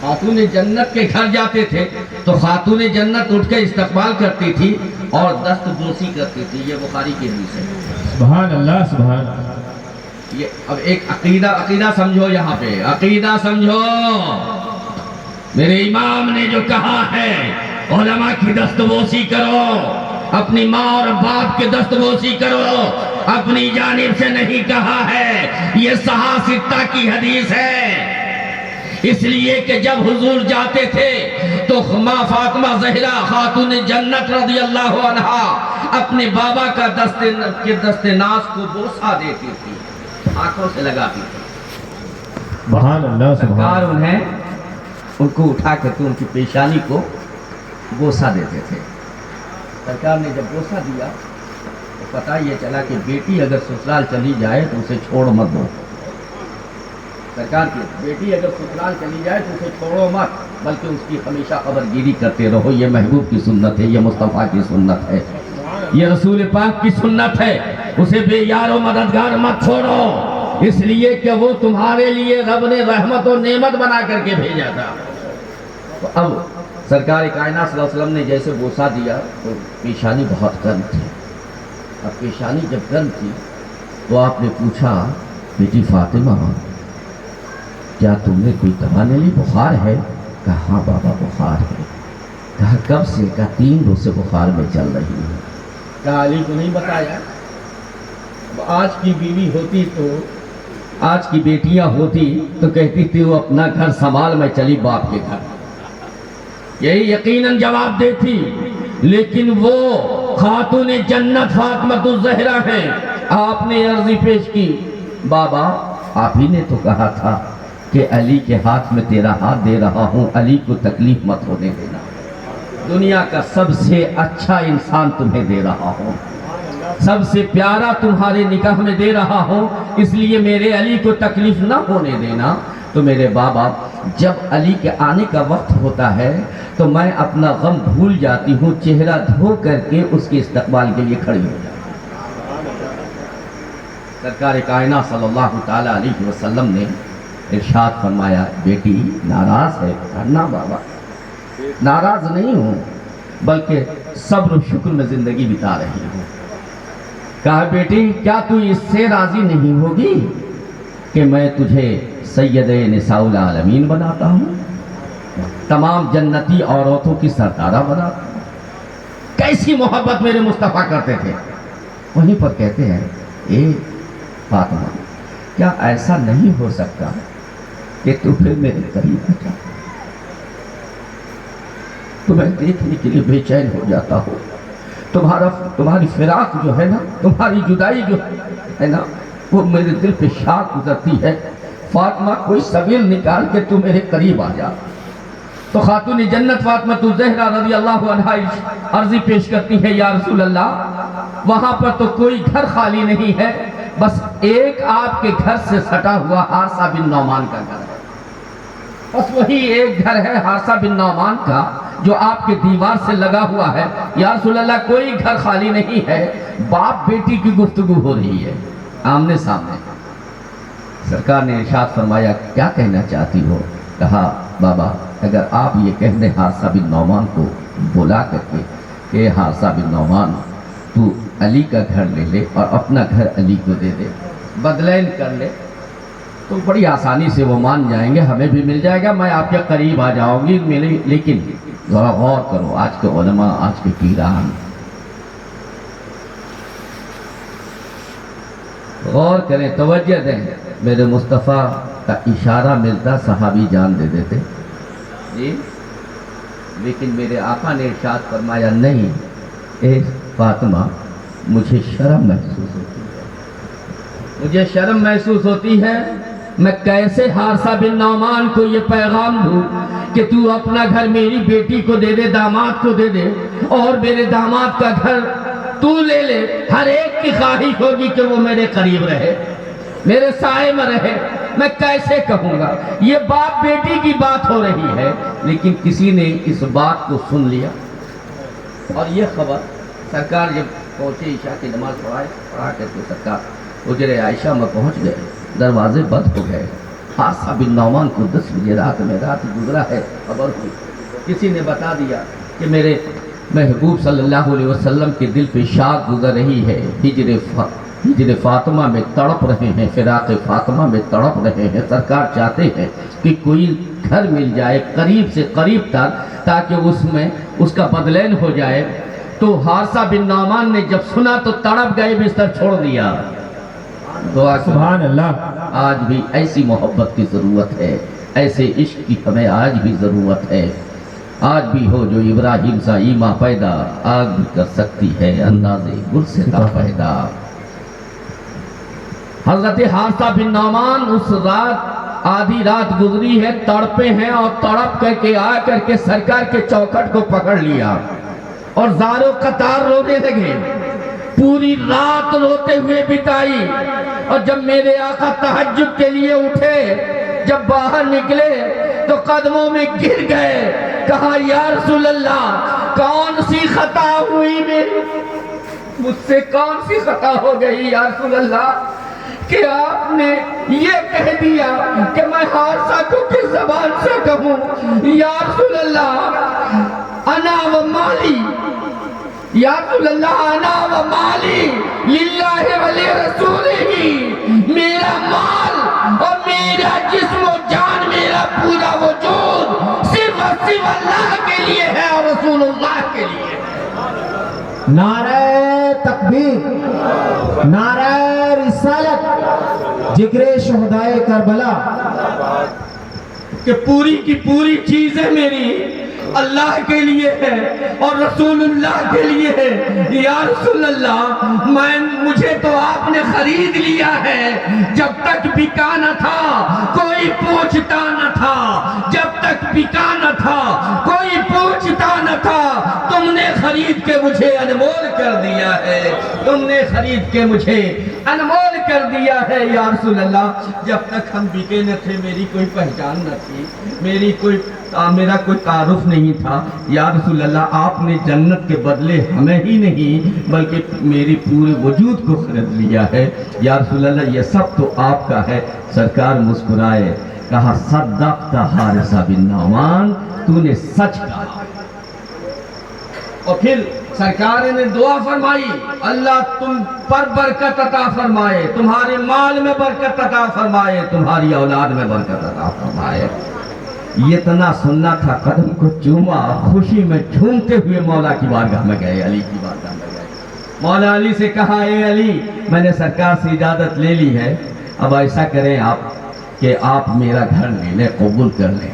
خاتون جنت کے گھر جاتے تھے تو خاتون جنت اٹھ کے استقبال کرتی تھی اور دست بوسی کرتی تھی۔ یہ بخاری کی حدیث ہے۔ سبحان اللہ سبحان اللہ۔ یہ اب ایک عقیدہ سمجھو، یہاں پہ عقیدہ سمجھو۔ میرے امام نے جو کہا ہے علماء کی دست بوسی کرو، اپنی ماں اور باپ کے دست بوسی کرو، اپنی جانب سے نہیں کہا ہے، یہ صحاح کی حدیث ہے۔ اس لیے کہ جب حضور جاتے تھے تو ماں فاطمہ زہرا خاتون جنت رضی اللہ عنہا اپنے بابا کا دست ناز کو بوسہ دیتی تھی، آنکھوں سے لگاتی تھی۔ سبحان اللہ سرکار سبحان انہیں ان کو اٹھا کر کے ان کی پیشانی کو بوسہ دیتے تھے۔ سرکار نے جب بوسہ دیا تو پتہ یہ چلا کہ بیٹی اگر سسرال چلی جائے تو اسے چھوڑ مت دو۔ سرکار کی بیٹی اگر سسرال چلی جائے تو اسے چھوڑو مت، بلکہ اس کی ہمیشہ خبرگیری کرتے رہو۔ یہ محبوب کی سنت ہے، یہ مصطفیٰ کی سنت ہے، یہ رسول پاک کی سنت ہے۔ اسے بے یار و مددگار مت چھوڑو، اس لیے کہ وہ تمہارے لیے رب نے رحمت و نعمت بنا کر کے بھیجا تھا۔ تو اب سرکار کائنات صلی اللہ علیہ وسلم نے جیسے بوسہ دیا تو پیشانی بہت گرم تھی۔ اب پیشانی جب گرم تھی تو آپ نے پوچھا، بیٹی فاطمہ کیا تم نے کوئی دوا نہیں لی، بخار ہے؟ کہا ہاں بابا بخار ہے۔ کہا کب سے؟ کہا 3 روز سے بخار میں چل رہی ہے۔ کہا علی کو نہیں بتایا؟ آج کی بیوی ہوتی تو، آج کی بیٹیاں ہوتی تو کہتی تھی وہ اپنا گھر سنبھال، میں چلی باپ کے گھر، یہی یقیناً جواب دیتی۔ لیکن وہ خاتون جنت فاطمہ الزہرا ہیں، آپ نے عرضی پیش کی، بابا آپ ہی نے تو کہا تھا کہ علی کے ہاتھ میں تیرا ہاتھ دے رہا ہوں، علی کو تکلیف مت ہونے دینا، دنیا کا سب سے اچھا انسان تمہیں دے رہا ہوں، سب سے پیارا تمہارے نکاح میں دے رہا ہوں، اس لیے میرے علی کو تکلیف نہ ہونے دینا۔ تو میرے بابا جب علی کے آنے کا وقت ہوتا ہے تو میں اپنا غم بھول جاتی ہوں، چہرہ دھو کر کے اس کے استقبال کے لیے کھڑی ہو جاتی ہوں۔ سرکار کائنات صلی اللہ تعالیٰ علیہ وسلم نے ارشاد فرمایا، بیٹی ناراض ہے؟ نہ بابا ناراض نہیں ہوں، بلکہ صبر و شکر میں زندگی بتا رہی ہوں۔ کہا بیٹی کیا تو اس سے راضی نہیں ہوگی کہ میں تجھے سید نساء العالمین بناتا ہوں، تمام جنتی عورتوں کی سردارہ بناتا ہوں؟ کیسی محبت میرے مصطفیٰ کرتے تھے۔ وہیں پر کہتے ہیں، اے فاطمہ کیا ایسا نہیں ہو سکتا کہ تو پھر میرے قریب آ جا؟ تمہیں دیکھنے کے لیے بے چین ہو جاتا ہو، تمہاری فراق جو ہے نا، تمہاری جدائی جو ہے نا، وہ میرے دل پہ شاک گزرتی ہے۔ فاطمہ کوئی سبیل نکال کے تو میرے قریب آ جا۔ تو خاتون جنت فاطمہ الزہرا رضی اللہ عنہا عرضی پیش کرتی ہے، یا رسول اللہ وہاں پر تو کوئی گھر خالی نہیں ہے، بس ایک آپ کے گھر سے سٹا ہوا حارثہ بن نعمان کا گھر ہے، بس وہی ایک گھر ہے حارثہ بن نعمان کا جو آپ کے دیوار سے لگا ہوا ہے۔ یا رسول اللہ کوئی گھر خالی نہیں ہے، باپ بیٹی کی گفتگو ہو رہی ہے آمنے سامنے۔ سرکار نے ارشاد فرمایا، کیا کہنا چاہتی ہو؟ کہا بابا اگر آپ یہ کہہ دیں حارثہ بن نعمان کو بلا کر کے کہ حارثہ بن نعمان تو علی کا گھر لے لے اور اپنا گھر علی کو دے دے، بدلین کر لے، تو بڑی آسانی سے وہ مان جائیں گے، ہمیں بھی مل جائے گا، میں آپ کے قریب آ جاؤں گی۔ لیکن ذرا غور کرو، آج کے علماء، آج کے پیران غور کریں، توجہ دیں۔ میرے مصطفیٰ کا اشارہ ملتا صحابی جان دے دیتے جی، لیکن میرے آقا نے ارشاد فرمایا، نہیں اے فاطمہ مجھے شرم محسوس ہوتی ہے، مجھے شرم محسوس ہوتی ہے، میں کیسے حارثہ بن نعمان کو یہ پیغام دوں کہ تو اپنا گھر میری بیٹی کو دے دے، داماد کو دے دے، اور میرے داماد کا گھر تو لے لے۔ ہر ایک کی خواہش ہوگی کہ وہ میرے قریب رہے، میرے سائے میں رہے، میں کیسے کہوں گا؟ یہ باپ بیٹی کی بات ہو رہی ہے، لیکن کسی نے اس بات کو سن لیا، اور یہ خبر سرکار جب پہنچے عشاء کی نماز پڑھا کر کے سرکار حجرہ عائشہ میں پہنچ گئے، دروازے بند ہو گئے۔ حارثہ بن نعمان کو 10 بجے رات میں رات گزرا ہے، خبر ہوئی، کسی نے بتا دیا کہ میرے محبوب صلی اللہ علیہ وسلم کے دل پہ شاک گزر رہی ہے، ہجر فاطمہ میں تڑپ رہے ہیں، فراق فاطمہ میں تڑپ رہے ہیں، سرکار چاہتے ہیں کہ کوئی گھر مل جائے قریب سے قریب تک، تاکہ اس میں اس کا بدلین ہو جائے۔ تو حارثہ بن نعمان نے جب سنا تو تڑپ گئے، بستر چھوڑ دیا۔ دعا کرو سبحان اللہ۔ آج بھی ایسی محبت کی ضرورت ہے، ایسے عشق کی ہمیں آج بھی ضرورت ہے۔ آج بھی ہو جو ابراہیم سا ایما پیدا، آگ بھی کر سکتی ہے اندازے گل سے تا پیدا۔ حضرت حارثہ بن نعمان اس رات، آدھی رات گزری ہے، تڑپے ہیں اور تڑپ کر کے آ کر کے سرکار کے چوکھٹ کو پکڑ لیا اور زارو قطار رونے لگے، پوری رات روتے ہوئے بتائی۔ اور جب میرے آقا تہجد کے لیے اٹھے، جب باہر نکلے تو قدموں میں گر گئے، کہا یا رسول اللہ کون سی خطا ہوئی میری، مجھ سے کون سی خطا ہو گئی یا رسول اللہ کہ آپ نے یہ کہہ دیا کہ میں حارثہ کو کس زبان سے کہوں؟ یا رسول اللہ انا و مالی، یا رسول اللہ انا و مالی للہ ولی رسولہ، میرا مال اور میرا جسم و جان، میرا پورا وجود صرف اور صرف اللہ کے لیے ہے اور رسول اللہ کے لیے ہے۔ نعرہ تکبیر، نعرہ رسالت، ذکر شہدائے کربلا، کہ پوری کی پوری چیزیں میری اللہ کے لیے ہے اور رسول اللہ کے لیے ہے۔ یا رسول اللہ مجھے تو آپ نے خرید لیا ہے، جب تک بکا نہ تھا کوئی پوچھتا نہ تھا، جب تک بکا نہ تھا کوئی پوچھتا نہ تھا، تم نے خرید کے مجھے انمول کر دیا ہے، تم نے خرید کے مجھے انمول کر دیا ہے۔ یا رسول اللہ جب تک ہم بکے نہ تھے میری کوئی پہچان نہ تھی، میرا کوئی تعارف نہیں تھا۔ یا رسول اللہ آپ نے جنت کے بدلے ہمیں ہی نہیں بلکہ میری پورے وجود کو خرید لیا ہے۔ یا رسول اللہ یہ سب تو آپ کا ہے۔ سرکار مسکرائے، کہا صدقت حارثہ بن نعمان، تو نے سچ کہا۔ اور پھر سرکار نے دعا فرمائی، اللہ تم پر برکت عطا فرمائے، تمہارے مال میں برکت عطا فرمائے، تمہاری اولاد میں برکت عطا فرمائے۔ یہ اتنا سننا تھا، قدم کو چوما، خوشی میں جھومتے ہوئے مولا کی بارگاہ میں گئے، علی کی بارگاہ میں گئے۔ مولا علی سے کہا اے علی میں نے سرکار سے اجازت لے لی ہے، اب ایسا کریں آپ کہ آپ میرا گھر لے لیں، قبول کر لیں۔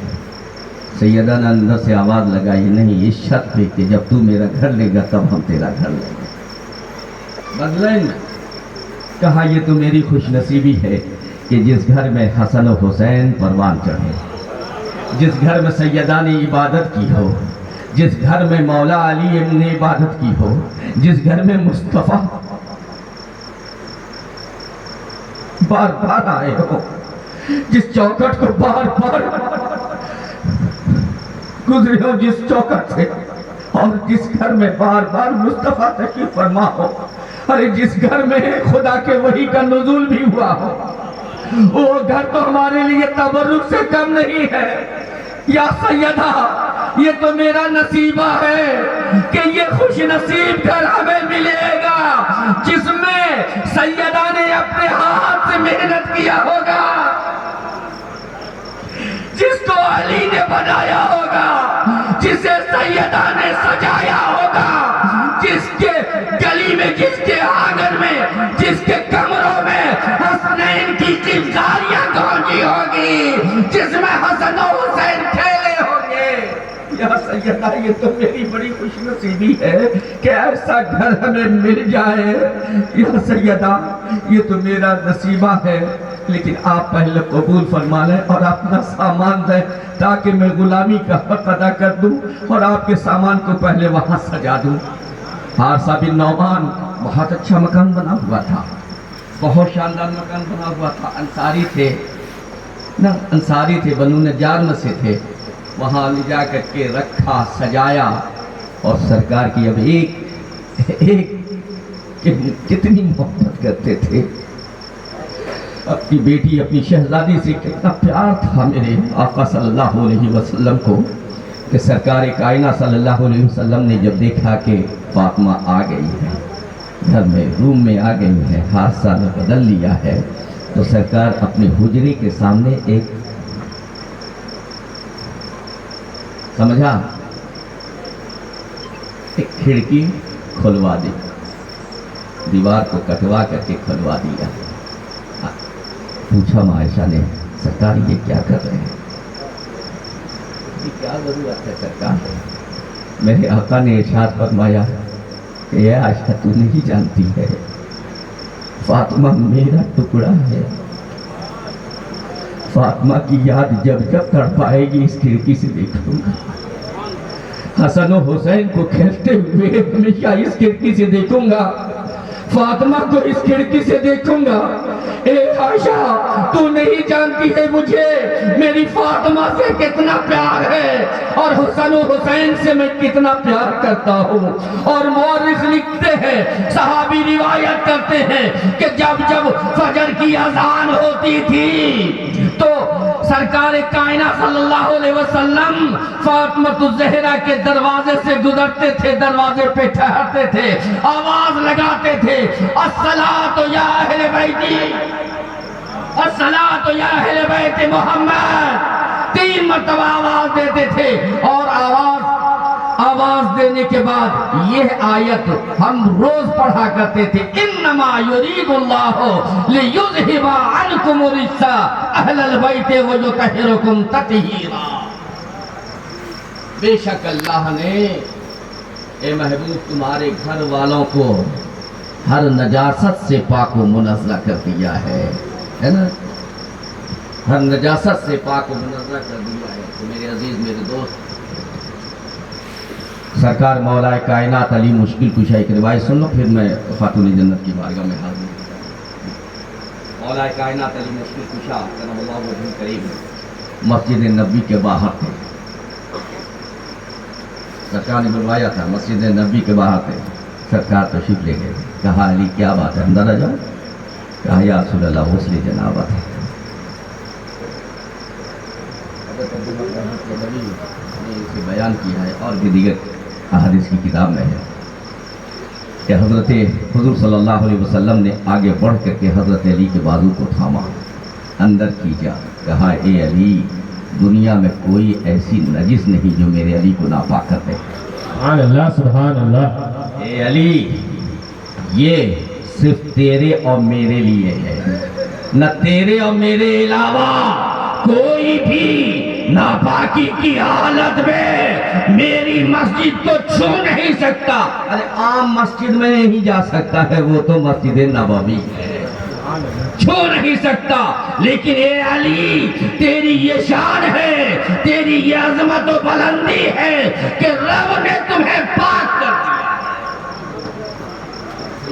سیدہ نے اندر سے آواز لگائی، نہیں اس شرط پہ کہ جب تو میرا گھر لے گا تب ہم تیرا گھر لیں گے۔ بدلیں کہا یہ تو میری خوش نصیبی ہے کہ جس گھر میں حسن و حسین پروان چڑھے، جس گھر میں سیدہ نے عبادت کی ہو، جس گھر میں مولا علی نے عبادت کی ہو، جس گھر میں مصطفیٰ بار بار آئے ہو، جس چوکھٹ کو بار بار گزرے ہو، جس چوکھٹ سے، اور جس گھر میں بار بار مصطفیٰ تشریف فرما ہو، ارے جس گھر میں خدا کے وحی کا نزول بھی ہوا ہو، وہ گھر تو ہمارے لیے تبرک سے کم نہیں ہے۔ یا سیدہ یہ تو میرا نصیبہ ہے کہ یہ خوش نصیب گھر ہمیں ملے گا جس میں سیدہ نے اپنے ہاتھ سے محنت کیا ہوگا، جس کو علی نے بنایا ہوگا، جسے سیدہ نے سجایا ہوگا، جس کے گلی میں، جس کے آنگن میں، جس کے کمروں میں حسنین کی چنگاریاں گونجی ہوگی، جس میں حسن و حسین کھیلے ہوں گے۔ یا سیدہ یہ تو میری بڑی خوش نصیبی ہے کہ ایسا گھر ہمیں مل جائے۔ یا سیدہ یہ تو میرا نصیبہ ہے، لیکن آپ پہلے قبول فرما لیں اور اپنا سامان دیں تاکہ میں غلامی کا حق ادا کر دوں اور آپ کے سامان کو پہلے وہاں سجا دوں۔ حارثہ بن نعمان بہت اچھا مکان بنا ہوا تھا، بہت شاندار مکان بنا ہوا تھا، انصاری تھے، بنو نجار میں سے تھے، وہاں لے جا کر کے رکھا، سجایا، اور سرکار کی اب ایک کتنی محبت کرتے تھے، اپنی بیٹی اپنی شہزادی سے کتنا پیار تھا میرے آقا صلی اللہ علیہ وسلم کو، کہ سرکار کائنہ صلی اللہ علیہ وسلم نے جب دیکھا کہ فاطمہ آ گئی ہے گھر میں، روم میں آ گئی ہے، حادثہ نے بدل لیا ہے، تو سرکار اپنے حجرے کے سامنے ایک کھڑکی کھلوا دی، دیوار کو کٹوا کر کے کھلوا دیا۔ پوچھا عائشہ نے سرکار یہ کیا کر رہے ہیں؟ یہ کیا ضرورت ہے سرکار؟ میرے آقا نے ارشاد فرمایا کہ اے عائشہ تو نہیں جانتی ہے فاطمہ میرا ٹکڑا ہے، فاطمہ کی یاد جب جب تڑپائے گی اس کھڑکی سے دیکھوں گا، حسن و حسین کو کھیلتے ہوئے ہمیشہ اس کھڑکی سے دیکھوں گا، فاطمہ کو اس کھڑکی سے دیکھوں گا۔ اے عائشہ تو نہیں جانتی ہے مجھے میری فاطمہ سے کتنا پیار ہے اور حسن و حسین سے میں کتنا پیار کرتا ہوں۔ اور مورخ لکھتے ہیں، صحابی روایت کرتے ہیں کہ جب جب فجر کی اذان ہوتی تھی تو سرکار کائنات صلی اللہ علیہ وسلم فاطمہ الزہرا کے دروازے سے گزرتے تھے، دروازے پہ ٹھہرتے تھے، آواز لگاتے تھے، الصلاۃ یا اہل بیتی، الصلاۃ یا اہل بیت محمد، 3 مرتبہ آواز دیتے تھے۔ اور آواز دینے کے بعد یہ آیت ہم روز پڑھا کرتے تھے، انما یرید اللہ لیذہب عنکم الرجس اہل البیت ویطہرکم تطہیرا۔ بے شک اللہ نے اے محبوب تمہارے گھر والوں کو ہر نجاست سے پاک و منزہ کر دیا ہے نا، ہر نجاست سے پاک و منزہ کر دیا ہے۔ تو میرے عزیز میرے دوست، سرکار مولا کائنات علی مشکل کشا ایک روایت سن لو، پھر میں خاتون جنت کی بارگاہ میں حاضر ہوں۔ مولا کائنات علی مشکل کشا کرم اللہ وجہہ کریم مسجد نبی کے باہر تھے، سرکار نے بلوایا تھا، مسجد نبی کے باہر تھے، سرکار تشریف لے گئے، کہا علی کیا بات ہے اندر آ جاؤ، کہا یا رسول اللہ غسل جنابت ہے۔ اسے بیان کیا ہے اور بھی دیگر احادیث کی کتاب میں ہے کہ حضرت حضور صلی اللہ علیہ وسلم نے آگے بڑھ کر کے حضرت علی کے بازو کو تھاما، اندر کی جا، کہا اے علی دنیا میں کوئی ایسی نجس نہیں جو میرے علی کو ناپاک کر دے۔ سبحان اللہ سبحان اللہ۔ اے علی یہ صرف تیرے اور میرے لیے ہے، نہ تیرے اور میرے علاوہ کوئی بھی ناپاکی کی حالت میں میری مسجد کو چھو نہیں سکتا۔ ارے عام مسجد میں نہیں جا سکتا ہے، وہ تو مسجد نبوی ہے، چھو نہیں سکتا۔ لیکن اے علی تیری یہ شان ہے، تیری یہ عظمت و بلندی ہے کہ رب نے تمہیں پاک کر دیا۔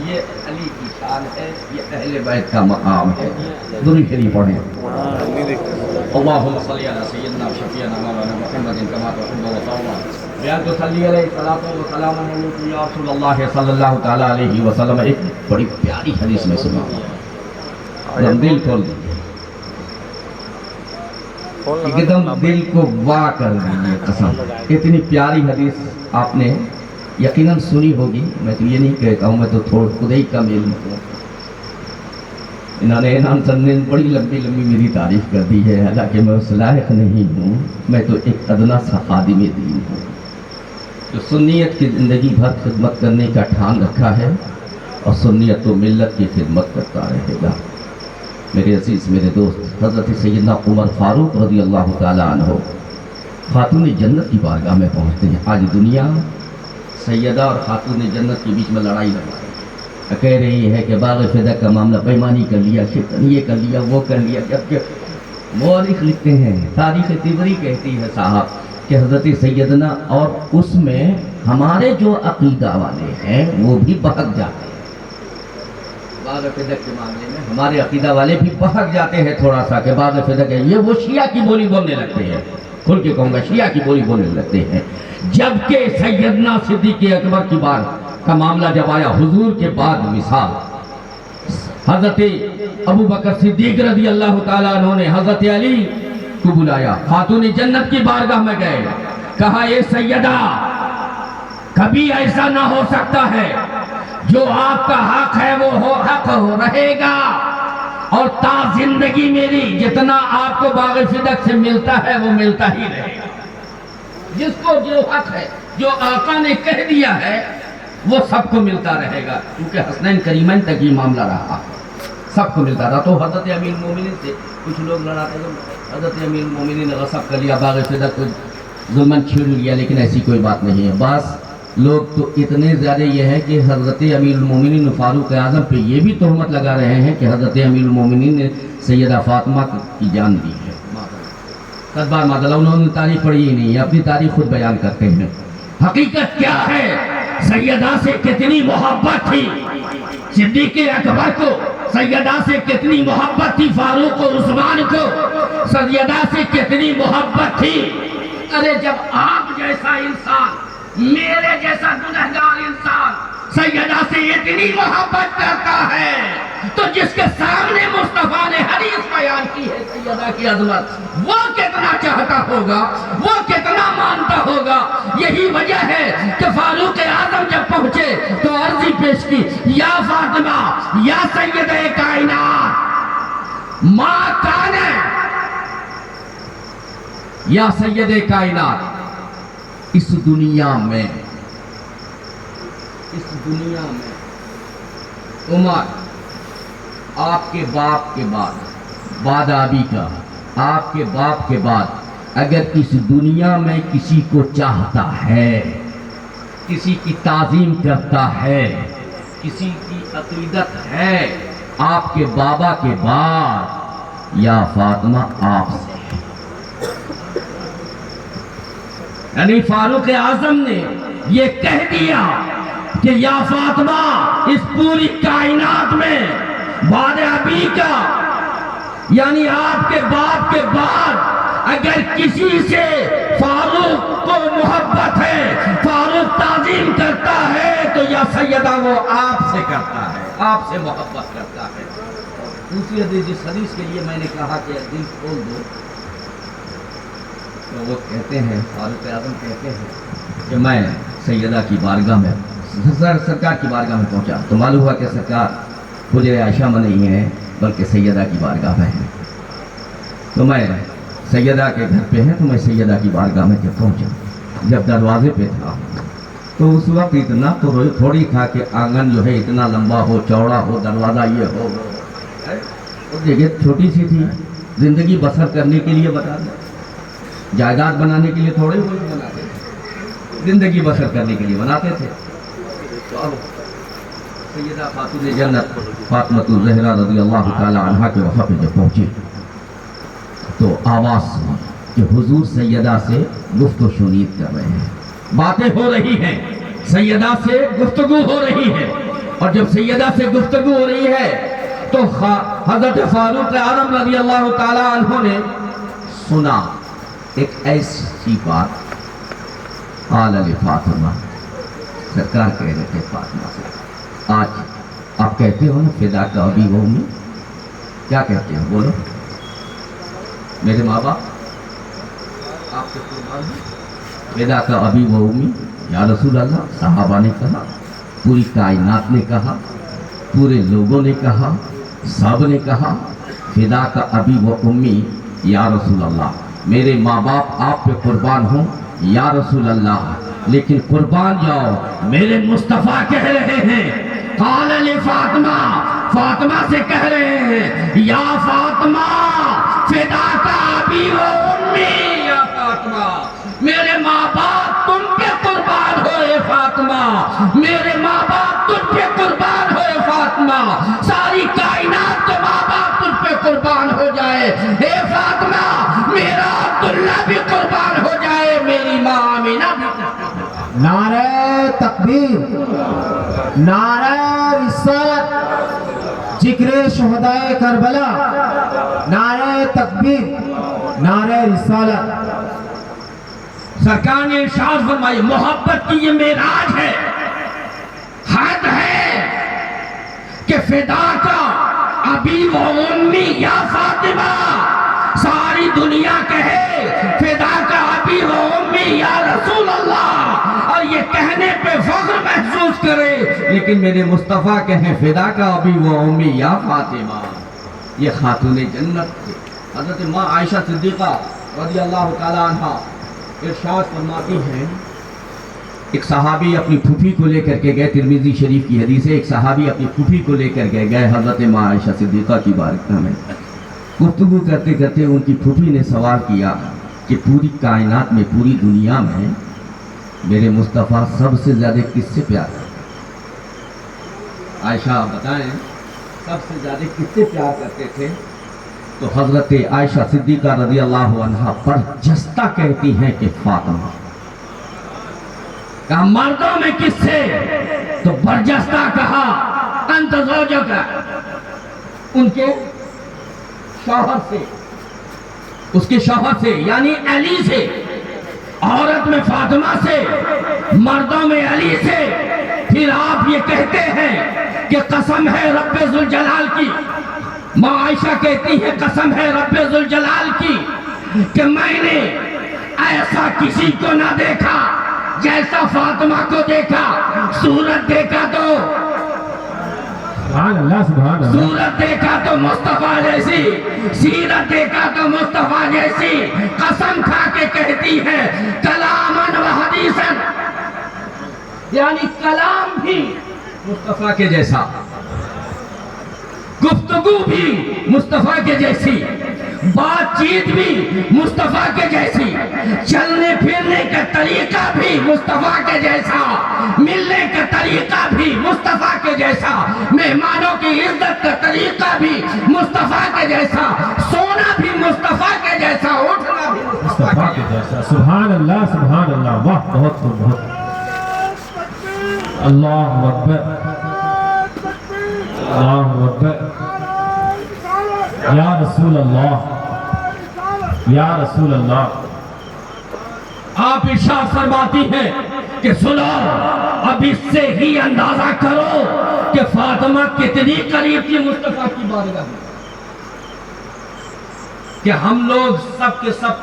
یہ علی کی شان ہے، یہ اہل بیت کا مقام ہے۔ درود شریف پڑھیں۔ اللهم صل على سيدنا وشفيعنا مولانا محمد كما تحب وترضى بأن تصلي عليه صلاة وسلام عليك يا رسول الله صلی اللہ تعالی علیہ وسلم۔ ایک بڑی پیاری حدیث میں سنا، دل کھول دیجیے، ایک دم دل کو وا کر دیجیے، قسم اتنی پیاری حدیث آپ نے یقیناً سنی ہوگی، میں تو یہ نہیں کہتا ہوں، میں تو تھوڑا خود ہی کم علم ہوں۔ انہوں نے انعام صاحب نے بڑی لمبی میری تعریف کر دی ہے، حالانکہ میں اس لائق نہیں ہوں، میں تو ایک ادنا سا خادم دین ہوں جو سنیت کی زندگی بھر خدمت کرنے کا ٹھان رکھا ہے اور سنیت و ملت کی خدمت کرتا رہے گا۔ میرے عزیز میرے دوست، حضرت سیدنا عمر فاروق رضی اللہ تعالیٰ عنہ خاتون جنت کی بارگاہ میں پہنچتے ہیں۔ آج دنیا سیدہ اور خاتون جنت کے بیچ میں لڑائی لڑ رہی ہے، کہہ رہی ہے کہ باغ فدا کا معاملہ بےمانی کر لیا، شیطان یہ کر لیا وہ کر لیا، جبکہ مورخ لکھتے ہیں، تاریخ طبری کہتی ہے صاحب کہ حضرت سیدنا اور اس میں ہمارے جو عقیدہ والے ہیں وہ بھی بہک جاتے ہیں، باغ فدا کے معاملے میں ہمارے عقیدہ والے بھی بہک جاتے ہیں تھوڑا سا کہ باغ فدا کے یہ وہ شیعہ کی بولی بولنے لگتے ہیں، کھل کے کہوں گا شیعہ کی بولی بولنے لگتے ہیں۔ جبکہ سیدنا صدیق اکبر کی بات کا معاملہ جب آیا، حضور کے بعد مثال حضرت ابو بکر صدیق رضی اللہ تعالیٰ عنہ نے حضرت علی کو بلایا، خاتون جنت کی بارگاہ میں گئے، کہا اے سیدہ کبھی ایسا نہ ہو سکتا ہے، جو آپ کا حق ہے وہ حق رہے گا، اور تا زندگی میری جتنا آپ کو باغ فدق سے ملتا ہے وہ ملتا ہی رہے گا۔ جس کو جو حق ہے، جو آقا نے کہہ دیا ہے وہ سب کو ملتا رہے گا، کیونکہ حسنین کریمین تک یہ معاملہ رہا، سب کو ملتا رہا۔ تو حضرت امیر المومنین سے کچھ لوگ لڑاتے ہیں، حضرت امیر المومنین نے غصب کر لیا، باغ فدا کو ظلمن چھیڑ لیا، لیکن ایسی کوئی بات نہیں ہے۔ بعض لوگ تو اتنے زیادہ یہ ہے کہ حضرت امیر المومنین فاروق اعظم پہ یہ بھی تہمت لگا رہے ہیں کہ حضرت امیر المومنین نے سیدہ فاطمہ کی جان دی ہے۔ قدبار مادلہ، انہوں نے تاریخ پڑھی ہی نہیں، اپنی تاریخ خود بیان کرتے ہیں۔ حقیقت کیا ہے؟ سیدہ سے کتنی محبت تھی صدیق اکبر کو، سیدہ سے کتنی محبت تھی فاروق و عثمان کو، سیدہ سے کتنی محبت تھی۔ ارے جب آپ جیسا انسان، میرے جیسا گنہگار انسان سیدہ سے اتنی محبت کرتا ہے، تو جس کے سامنے مصطفیٰ نے حدیث بیان کی ہے سیدہ کی عظمت، وہ کتنا چاہتا ہوگا، وہ کتنا مانتا ہوگا۔ یہی وجہ ہے کہ فاروق اعظم جب پہنچے تو عرضی پیش کی، یا فاطمہ یا سیدہ کائنات ما کان یا سید کائنات، اس دنیا میں عمر آپ کے باپ کے بعد ابی کا، آپ کے باپ کے بعد اگر اس دنیا میں کسی کو چاہتا ہے، کسی کی تعظیم کرتا ہے، کسی کی عقیدت ہے، آپ کے بابا کے بعد یا فاطمہ آپ سے، یعنی فاروق اعظم نے یہ کہہ دیا کہ یا فاطمہ اس پوری کائنات میں بعد ابی کا، یعنی آپ کے باپ کے بعد اگر کسی سے فاروق کو محبت ہے، فاروق تعظیم کرتا ہے، تو یا سیدہ وہ آپ سے کرتا ہے، آپ سے محبت کرتا ہے۔ دوسری حدیث، جس حدیث کے لیے میں نے کہا کہ دل کھول دو، تو وہ کہتے ہیں، فاروق اعظم کہتے ہیں کہ میں سیدہ کی بارگاہ میں، سرکار کی بارگاہ میں پہنچا تو معلوم ہوا کہ سرکار حجرہ عائشہ میں نہیں ہے بلکہ سیدہ کی بارگاہ میں ہے۔ تو میں سیدہ کے گھر پہ ہیں، تو میں سیدہ کی بارگاہ میں جب پہنچا، جب دروازے پہ تھا تو اس وقت اتنا تو تھوڑی تھا کہ آنگن جو ہے اتنا لمبا ہو، چوڑا ہو، دروازہ یہ ہو، اور جگہ چھوٹی سی تھی، زندگی بسر کرنے کے لیے بتا دیں، جائیداد بنانے کے لیے تھوڑے وہ بناتے تھے، زندگی بسر کرنے کے لیے بناتے تھے۔ تو اب سیدہ خاتون جنت فاطمہ الزہرا رضی اللہ تعالی عنہا کے وفا پہ جب پہنچی تو آواز سنی کہ حضور سیدہ سے گفت و شنید کر رہے ہیں، باتیں ہو رہی ہیں، سیدہ سے گفتگو ہو رہی ہے، اور جب سیدہ سے گفتگو ہو رہی ہے تو حضرت فاروق اعظم رضی اللہ تعالی عنہ نے سنا ایک ایسی بات، قال لفاطمہ، سرکار کہہ رہے تھے فاطمہ سے، آج آپ کہتے ہو نا فدا کا ابی و امی، کیا کہتے ہو بولو؟ میرے ماں باپ آپ سے قربان ہیں، فدا کا ابی و امی، یا رسول اللہ، صحابہ نے کہا، پوری کائنات نے کہا، پورے لوگوں نے کہا، سب نے کہا، فدا کا ابی و امی یا رسول اللہ، میرے ماں باپ آپ پہ قربان ہوں یا رسول اللہ، لیکن قربان جاؤ، میرے مصطفیٰ کہہ رہے ہیں، قال لفاطمہ، فاطمہ سے کہہ رہے ہیں، یا فاطمہ فدا کا ابی و امی، یا فاطمہ میرے ماں باپ تم پہ قربان ہوئے، فاطمہ میرے ماں باپ تم پہ قربان ہوئے، فاطمہ ساری کائنات کے ماں باپ تم پہ قربان ہو جائے، اے فاطمہ میرا عبداللہ بھی قربان ہو جائے، میری ماں آمینہ بھی۔ نعرہ تکبیر، نعرہ رسالت، ذکر شہدائے کربلا، نعرہ تکبیر، نعرہ رسالت۔ سرکار نے ارشاد فرمائی، محبت کی یہ معراج ہے، حد ہے کہ فدا کا ابی و امی یا فاطمہ، ساری دنیا کہے فدا کا ابی و امی یا رسول اللہ، اور یہ کہنے پہ فخر محسوس کرے، لیکن میرے مصطفیٰ کہیں فدا کا ابی و امی یا فاطمہ، یہ خاتون جنت تھے۔ حضرت ماں عائشہ صدیقہ رضی اللہ تعالی عنہا ارشاد فرماتی ہیں ایک صحابی اپنی پھوپھی کو لے کر کے گئے، ترمذی شریف کی حدیث ہے، ایک صحابی اپنی پھوپھی کو لے کر کے گئے حضرت ماں عائشہ صدیقہ کی بارگاہ میں۔ گفتگو کرتے کرتے ان کی پھوپھی نے سوال کیا کہ پوری کائنات میں، پوری دنیا میں میرے مصطفیٰ سب سے زیادہ کس سے پیار کرتے؟ عائشہ آپ بتائیں سب سے زیادہ کس سے پیار کرتے تھے؟ تو حضرت عائشہ صدیقہ رضی اللہ عنہا برجستہ کہتی ہیں کہ فاطمہ۔ کہا مردوں میں کس سے؟ تو برجستہ کہا انت زوجک، ان کے شوہر سے، اس کے شوہر سے یعنی علی سے۔ عورت میں فاطمہ سے، مردوں میں علی سے۔ پھر آپ یہ کہتے ہیں کہ قسم ہے رب ذوالجلال کی، ماں عائشہ کہتی ہے قسم ہے رب ذوالجلال کی کہ میں نے ایسا کسی کو نہ دیکھا جیسا فاطمہ کو دیکھا۔ صورت دیکھا تو سبحان اللہ سبحان اللہ۔ صورت دیکھا تو مصطفیٰ جیسی، سیرت دیکھا تو مصطفیٰ جیسی۔ قسم کھا کے کہتی ہے کلامن و حدیثن، یعنی کلام بھی مصطفیٰ کے جیسا، گفتگو بھی مصطفیٰ کے جیسی، بات چیت بھی مصطفیٰ کے جیسی، چلنے پھرنے کا طریقہ بھی مصطفیٰ کے جیسا، ملنے کا طریقہ بھی مصطفیٰ کے جیسا، مہمانوں کی عزت کا طریقہ بھی مصطفیٰ کے جیسا، سونا بھی مصطفیٰ کے جیسا، اٹھنا بھی مصطفیٰ کے جیسا۔ سبحان اللہ سبحان اللہ، واہ بہت بہت۔ اللہ اکبر اللہ اکبر۔ یا رسول اللہ یا رسول اللہ۔ آپ ارشاد فرماتی ہیں کہ سنو اب اس سے ہی اندازہ کرو کہ فاطمہ کتنی قریب تھی مصطفیٰ کی بارگاہ میں، کہ ہم لوگ سب کے سب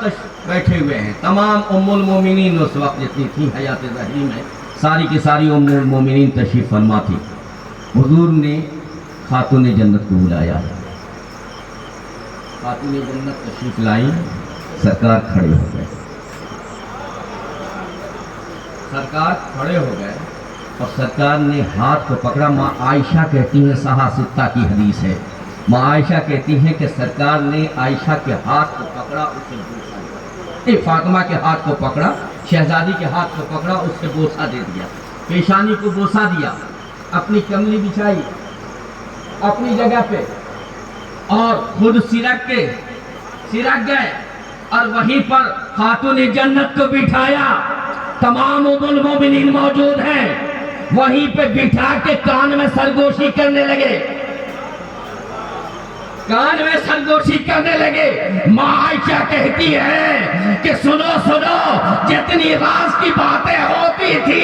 بیٹھے ہوئے ہیں، تمام ام المومنین اس وقت جتنی تھی حیات ظاہری میں، ساری کی ساری ام المومنین تشریف فرما تھی۔ حضور نے خاتون جنت کو بلایا، خاتون جنت تشریف لائی، سرکار کھڑے ہو گئے، سرکار کھڑے ہو گئے اور سرکار نے ہاتھ کو پکڑا۔ ماں عائشہ کہتی ہیں، صحاح ستہ کی حدیث ہے، ماں عائشہ کہتی ہیں کہ سرکار نے عائشہ کے ہاتھ کو پکڑا، اسے بوسہ دیا۔ فاطمہ کے ہاتھ کو پکڑا، شہزادی کے ہاتھ کو پکڑا، اس سے بوسہ دے دیا، پیشانی کو بوسہ دیا، اپنی کملی بچھائی اپنی جگہ پہ اور خود سرک گئے اور وہیں پر خاتون جنت کو بٹھایا۔ تمام ام المومنین موجود ہیں، وہیں پہ بٹھا کے کان میں سرگوشی کرنے لگے، کان میں سرگوشی کرنے لگے۔ ماں عائشہ کہتی ہے کہ سنو سنو، جتنی راز کی باتیں ہوتی تھی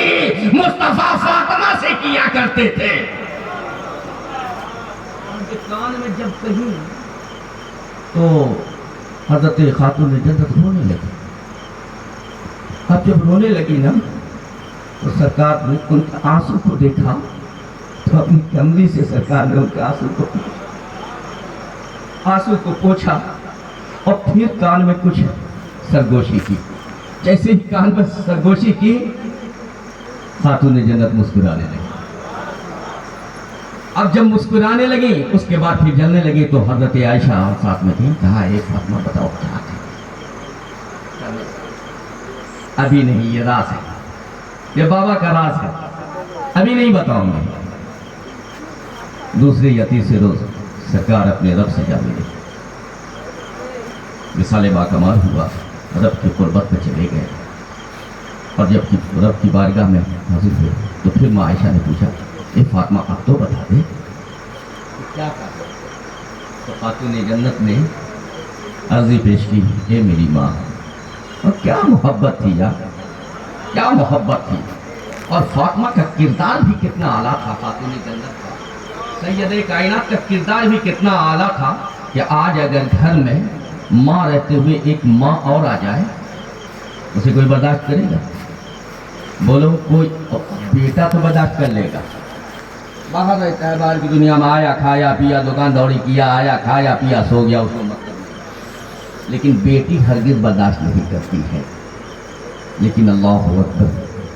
مصطفیٰ فاطمہ سے کیا کرتے تھے۔ کان میں جب کہیں تو حضرت خاتون جنت رونے لگی۔ اب جب رونے لگی نا تو سرکار نے ان کے آنسو کو دیکھا تو اپنی کملی سے سرکار نے ان کے آنسو کو پوچھا اور پھر کان میں کچھ سرگوشی کی۔ جیسے ہی کان میں سرگوشی کی، خاتون جنت مسکرانے لگی۔ اب جب مسکرانے لگی اس کے بعد پھر جلنے لگی تو حضرت عائشہ ساتھ میں تھی، کہا اے فاطمہ بتاؤ کیا تھے؟ ابھی نہیں، یہ راز ہے، یہ بابا کا راز ہے، ابھی نہیں بتاؤں گا۔ دوسرے یا تیسرے روز سرکار اپنے رب سے جا ملے، وصال باکمال ہوا، رب کی قربت پہ چلے گئے اور جب رب کی بارگاہ میں حاضر ہوئے تو پھر ماں عائشہ نے پوچھا اے فاطمہ اب تو بتا دے کیا کہا؟ تو خاتون جنت نے عرضی پیش کی، اے میری ماں، اور کیا محبت تھی یار، کیا محبت تھی، اور فاطمہ کا کردار بھی کتنا اعلیٰ تھا، خاتون جنت کا سید کائنات کا کردار بھی کتنا اعلیٰ تھا کہ آج اگر گھر میں ماں رہتے ہوئے ایک ماں اور آ جائے اسے کوئی برداشت کرے گا؟ بولو کوئی بیٹا تو برداشت کر لے گا، باہر رہتا ہے، باہر کی دنیا میں آیا کھایا پیا، دکان دوڑی کیا، آیا کھایا پیا سو گیا، اس کو مطلب نہیں، لیکن بیٹی ہرگز برداشت نہیں کرتی ہے۔ لیکن اللہ اکبر،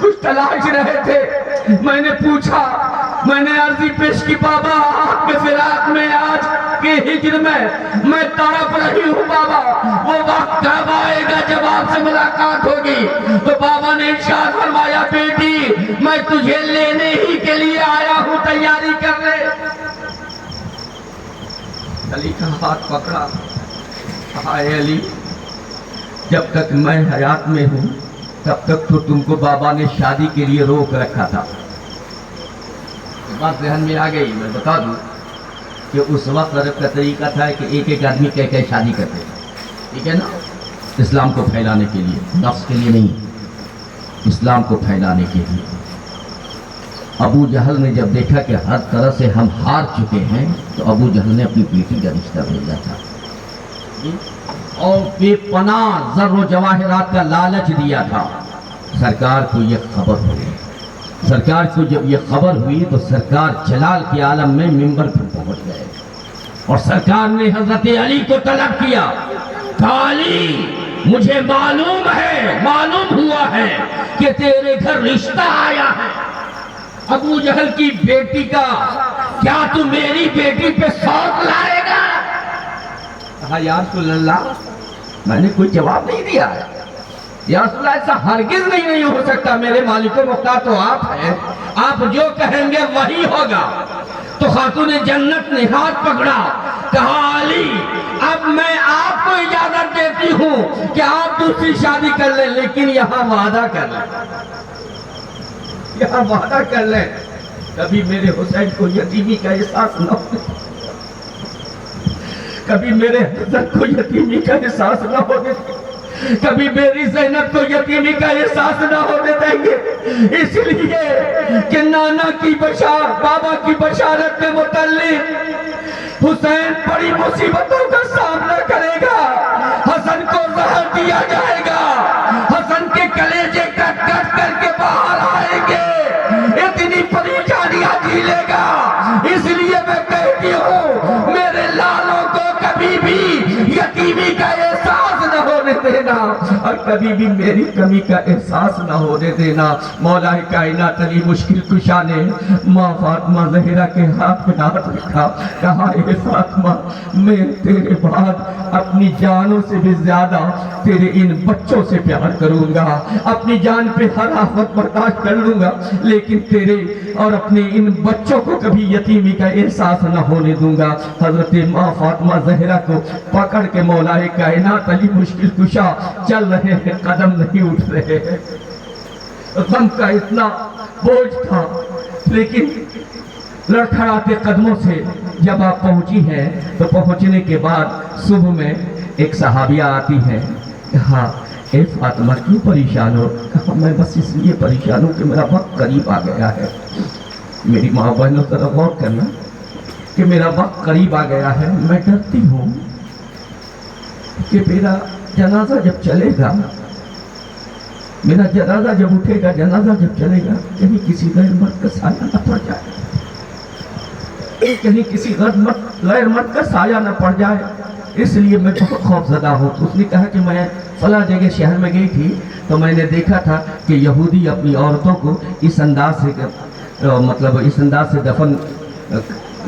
کچھ تلاش رہے تھے، میں نے پوچھا، میں نے عرضی پیش کی، بابا آپ کے فراق میں آج کے ہجر میں تڑپ رہی ہوں بابا، وہ وقت کب آئے گا جب آپ سے ملاقات ہوگی؟ تو بابا نے ارشاد فرمایا، بیٹی میں تجھے لینے ہی کے لیے آیا ہوں، تیاری کر لے۔ علی کا ہاتھ پکڑا، کہا اے علی جب تک میں حیات میں ہوں تب تک تو تم کو بابا نے شادی کے لیے روک رکھا تھا۔ بات ذہن میں آ گئی، میں بتا دوں کہ اس وقت عرب کا طریقہ تھا کہ ایک ایک آدمی کہہ کے شادی کرتے تھے، ٹھیک ہے نا، اسلام کو پھیلانے کے لیے، نفس کے لیے نہیں، اسلام کو پھیلانے کے لیے۔ ابو جہل نے جب دیکھا کہ ہر طرح سے ہم ہار چکے ہیں تو ابو جہل نے اپنی بیٹی کا رشتہ بھیجا تھا اور بے پناہ زر و جواہرات کا لالچ دیا تھا۔ سرکار کو یہ خبر ہوئی، سرکار کو جب یہ خبر ہوئی تو سرکار جلال کے عالم میں منبر پر پہنچ گئے اور سرکار نے حضرت علی کو طلب کیا، علی مجھے معلوم ہوا ہے کہ تیرے گھر رشتہ آیا ہے ابو جہل کی بیٹی کا، کیا تو میری بیٹی پہ سوگ لائے گا؟ کہا یا رسول اللہ، میں نے کوئی جواب نہیں دیا ہے، یا رسول اللہ ایسا ہرگز نہیں ہو سکتا، میرے مالک و مختار تو آپ ہیں، آپ جو کہیں گے وہی ہوگا۔ تو خاتون جنت نے ہاتھ پکڑا، کہا علی اب میں آپ کو اجازت دیتی ہوں کہ آپ دوسری شادی کر لیں، لیکن یہاں وعدہ کر لیں، یہاں وعدہ کر لیں کبھی میرے حسین کو یتیمی کا احساس نہ ہو، کبھی میرے حضرت کو یتیمی کا احساس نہ ہونے، کبھی میری زینب کو یتیمی کا احساس نہ ہونے دیں گے، اس لیے کہ نانا کی بشارت، بابا کی بشارت کے متعلق حسین بڑی مصیبتوں کا سامنا کرے گا، حسن کو زہر دیا جائے گا، حسن کے کلیجے کٹ کٹ کر کے باہر آئیں گے، اتنی پریشانیاں جھیلے گا، اس لیے میں کہتی ہوں میرے لالوں کو کبھی بھی یتیمی کا احساس نہ ہونے دینا اور کبھی بھی میری کمی کا احساس نہ ہونے دینا۔ مولا کائنات علی مشکل کشا نے ماں فاطمہ زہرا کے ہاتھ میں ہاتھ رکھا، کہا اے فاطمہ میں تیرے بعد اپنی جانوں سے بھی زیادہ تیرے ان بچوں سے پیار کروں گا، اپنی جان پہ ہر آفت برداشت کر لوں گا، لیکن تیرے اور اپنے ان بچوں کو کبھی یتیمی کا احساس نہ ہونے دوں گا۔ حضرت ماں فاطمہ زہرا کو پکڑ کے مولا کائنات علی مشکل کشا چل رہے ہیں، قدم نہیں اٹھ رہے ہیں، غم کا اتنا بوجھ تھا، لیکن لڑکھڑاتے قدموں سے جب آپ پہنچی ہیں تو پہنچنے کے بعد صبح میں ایک صحابیہ آتی ہے، کہا اے فاطمہ کیوں پریشان ہو؟ کہا میں بس اس لیے پریشان ہوں کہ میرا وقت قریب آ گیا ہے۔ میری ماں بہنوں طرف غور کرنا کہ میرا وقت قریب آ گیا ہے، میں ڈرتی ہوں کہ میرا جنازہ جب چلے گا، میرا جنازہ جب اٹھے گا، جنازہ جب چلے گا، کہیں کسی غیر مرد کا سایہ نہ پڑ جائے، کہیں کسی غیر مرد کا سایہ نہ پڑ جائے، اس لیے میں بہت خوف زدہ ہوں۔ تو اس نے کہا کہ میں فلاں جگہ شہر میں گئی تھی تو میں نے دیکھا تھا کہ یہودی اپنی عورتوں کو اس انداز سے دفن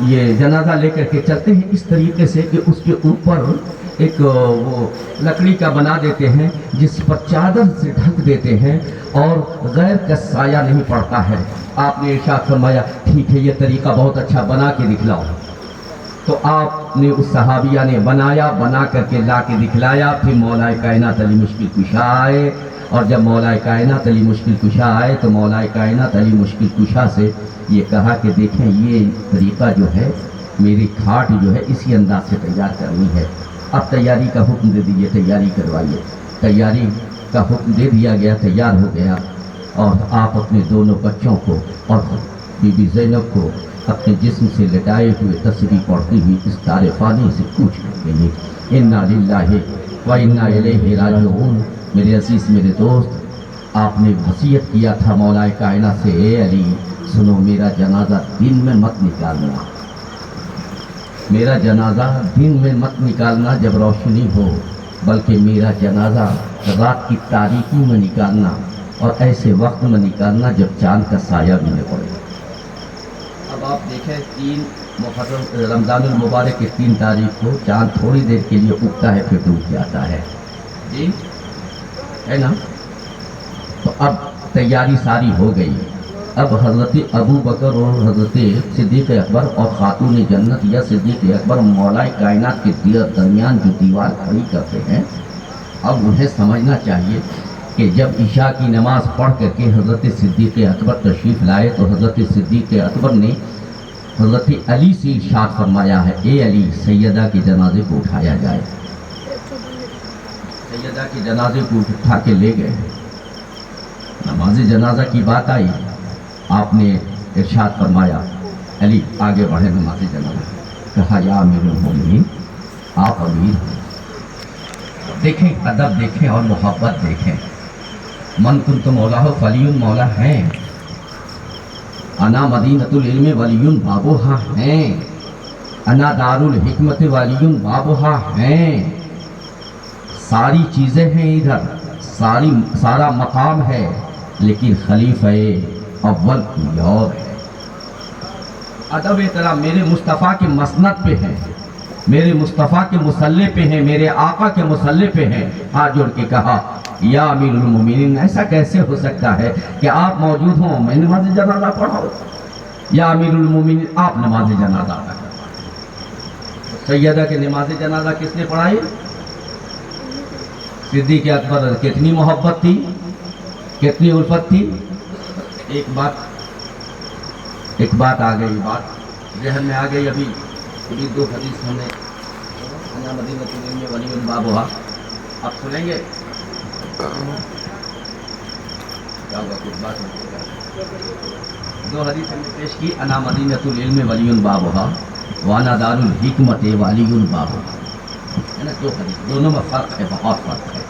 یہ جنازہ لے کر کے چلتے ہیں، اس طریقے سے کہ اس کے اوپر ایک وہ لکڑی کا بنا دیتے ہیں جس پر چادر سے ڈھک دیتے ہیں اور غیر کا سایہ نہیں پڑتا ہے۔ آپ نے ارشاد فرمایا ٹھیک ہے یہ طریقہ بہت اچھا، بنا کے دکھلاؤ۔ تو آپ نے اس صحابیہ نے بنا کر کے لا کے دکھلایا۔ پھر مولا کائنات علی مشکل کشا آئے، اور جب مولا کائنات علی مشکل کشا آئے تو مولا کائنات علی مشکل کشا سے یہ کہا کہ دیکھیں یہ طریقہ جو ہے میری کھاٹ جو ہے اسی انداز سے تیار کرنی ہے، اب تیاری کا حکم دے دیجیے، تیاری کروائیے۔ تیاری کا حکم دے دیا گیا، تیار ہو گیا، اور آپ اپنے دونوں بچوں کو اور بی بی زینب کو اپنے جسم سے لٹائے ہوئے تسبیح پڑھتی ہوئی اس دار فانی سے کوچ کرتے ہیں۔ انا للہ و انا الیہ راجعون۔ میرے عزیز، میرے دوست، آپ نے وصیت کیا تھا مولا کائنات سے، اے علی سنو میرا جنازہ دن میں مت نکالنا، میرا جنازہ دن میں مت نکالنا جب روشنی ہو، بلکہ میرا جنازہ رات کی تاریکی میں نکالنا، اور ایسے وقت میں نکالنا جب چاند کا سایہ بھی نہ پڑے۔ اب آپ دیکھیں 3 محرم رمضان المبارک کی 3 تاریخ کو چاند تھوڑی دیر کے لیے اگتا ہے پھر ڈوب جاتا ہے، جی ہے نا؟ تو اب تیاری ساری ہو گئی، اب حضرت ابو بکر اور حضرت صدیق اکبر اور خاتون جنت یا صدیق اکبر مولا کائنات کے درمیان جو دیوار کھڑی کرتے ہیں، اب انہیں سمجھنا چاہیے کہ جب عشاء کی نماز پڑھ کر کے حضرت صدیق اکبر تشریف لائے تو حضرت صدیق اکبر نے حضرت علی سے ارشاد فرمایا ہے، اے علی سیدہ کے جنازے کو اٹھایا جائے۔ سیدہ کے جنازے کو اٹھا کے لے گئے، نماز جنازہ کی بات آئی، آپ نے ارشاد فرمایا علی آگے بڑھے نماز جنازہ، کہا یا امیر المومنین آپ امیر ہیں۔ دیکھیں ادب دیکھیں اور محبت دیکھیں، من کنت مولا فلی مولا ہیں، انا مدینۃ العلم ولی بابوہا ہیں، انا دار الحکمت ولی بابوہا ہیں، ساری چیزیں ہیں ادھر، سارا مقام ہے، لیکن خلیفہ اول کوئی اور ہے۔ ادب احترام میرے مصطفیٰ کے مسند پہ ہیں، میرے مصطفیٰ کے مصلی پہ ہیں، میرے آقا کے مصلی پہ ہیں۔ ہاتھ جوڑ کے کہا یا امیر المومنین ایسا کیسے ہو سکتا ہے کہ آپ موجود ہوں میں نماز جنازہ پڑھاؤں؟ یا امیر المومنین آپ نماز جنازہ ادا کریں۔ سیدہ کے نماز جنازہ کس نے پڑھائی؟ صدیق اکبر۔ کتنی محبت تھی، کتنی الفت تھی۔ ایک بات آ گئی، بات ذہن میں آ گئی، ابھی 2 حدیث ہم نے انا مدینۃ العلم ولی بابوہا، آپ سنیں گے کیا ہوگا؟ کچھ بات ہوگا۔ 2 حدیث ہم نے پیش کی، انا مدینۃ العلم ولی بابوہا وانا دار الحکمت ولی بابوہا، ہے نا؟ 2 حدیث، دونوں میں فرق ہے، بہت فرق ہے۔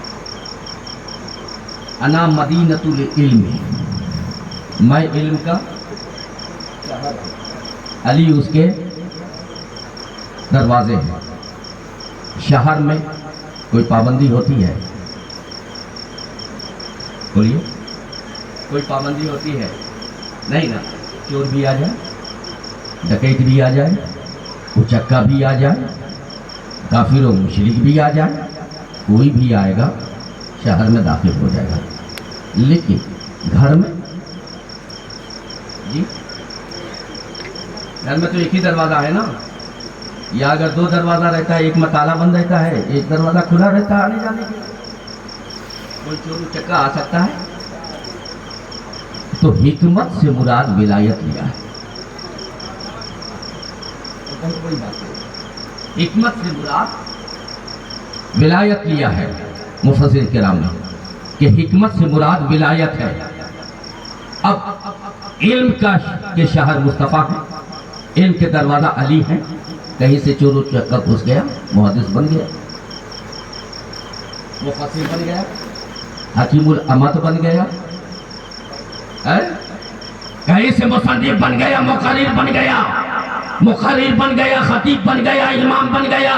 انا مدینۃ العلم، میں علم کا شہر ہوں، علی اس کے دروازے ہیں۔ شہر میں کوئی پابندی ہوتی ہے؟ بولیے، کوئی پابندی ہوتی ہے؟ نہیں نا، چور بھی آ جائے، ڈکیت بھی آ جائے، اچکا بھی آ جائے، کافر و مشرک بھی آ جائے، کوئی بھی آئے گا شہر میں داخل ہو جائے گا۔ لیکن گھر میں، جی گھر میں تو ایک ہی دروازہ ہے نا، یا اگر 2 دروازہ رہتا ہے، ایک میں تالا بند رہتا ہے، ایک دروازہ کھلا رہتا ہے آنے جانے کے لیے، کوئی چور چکا آ سکتا ہے۔ تو حکمت سے مراد ولایت لیا ہے، حکمت سے مراد ولایت لیا ہے مفسر کرام نے، کہ حکمت سے مراد ولایت ہے۔ اب علم کے شہر مصطفیٰ ہے، علم کے دروازہ علی ہیں، کہیں سے چور و چکا گھس گیا محدث بن گیا، مفسر بن گیا، حکیم الامت بن گیا، کہیں سے مصنف بن گیا، مقرر بن گیا، مقرر بن گیا، خطیب بن گیا، امام بن گیا،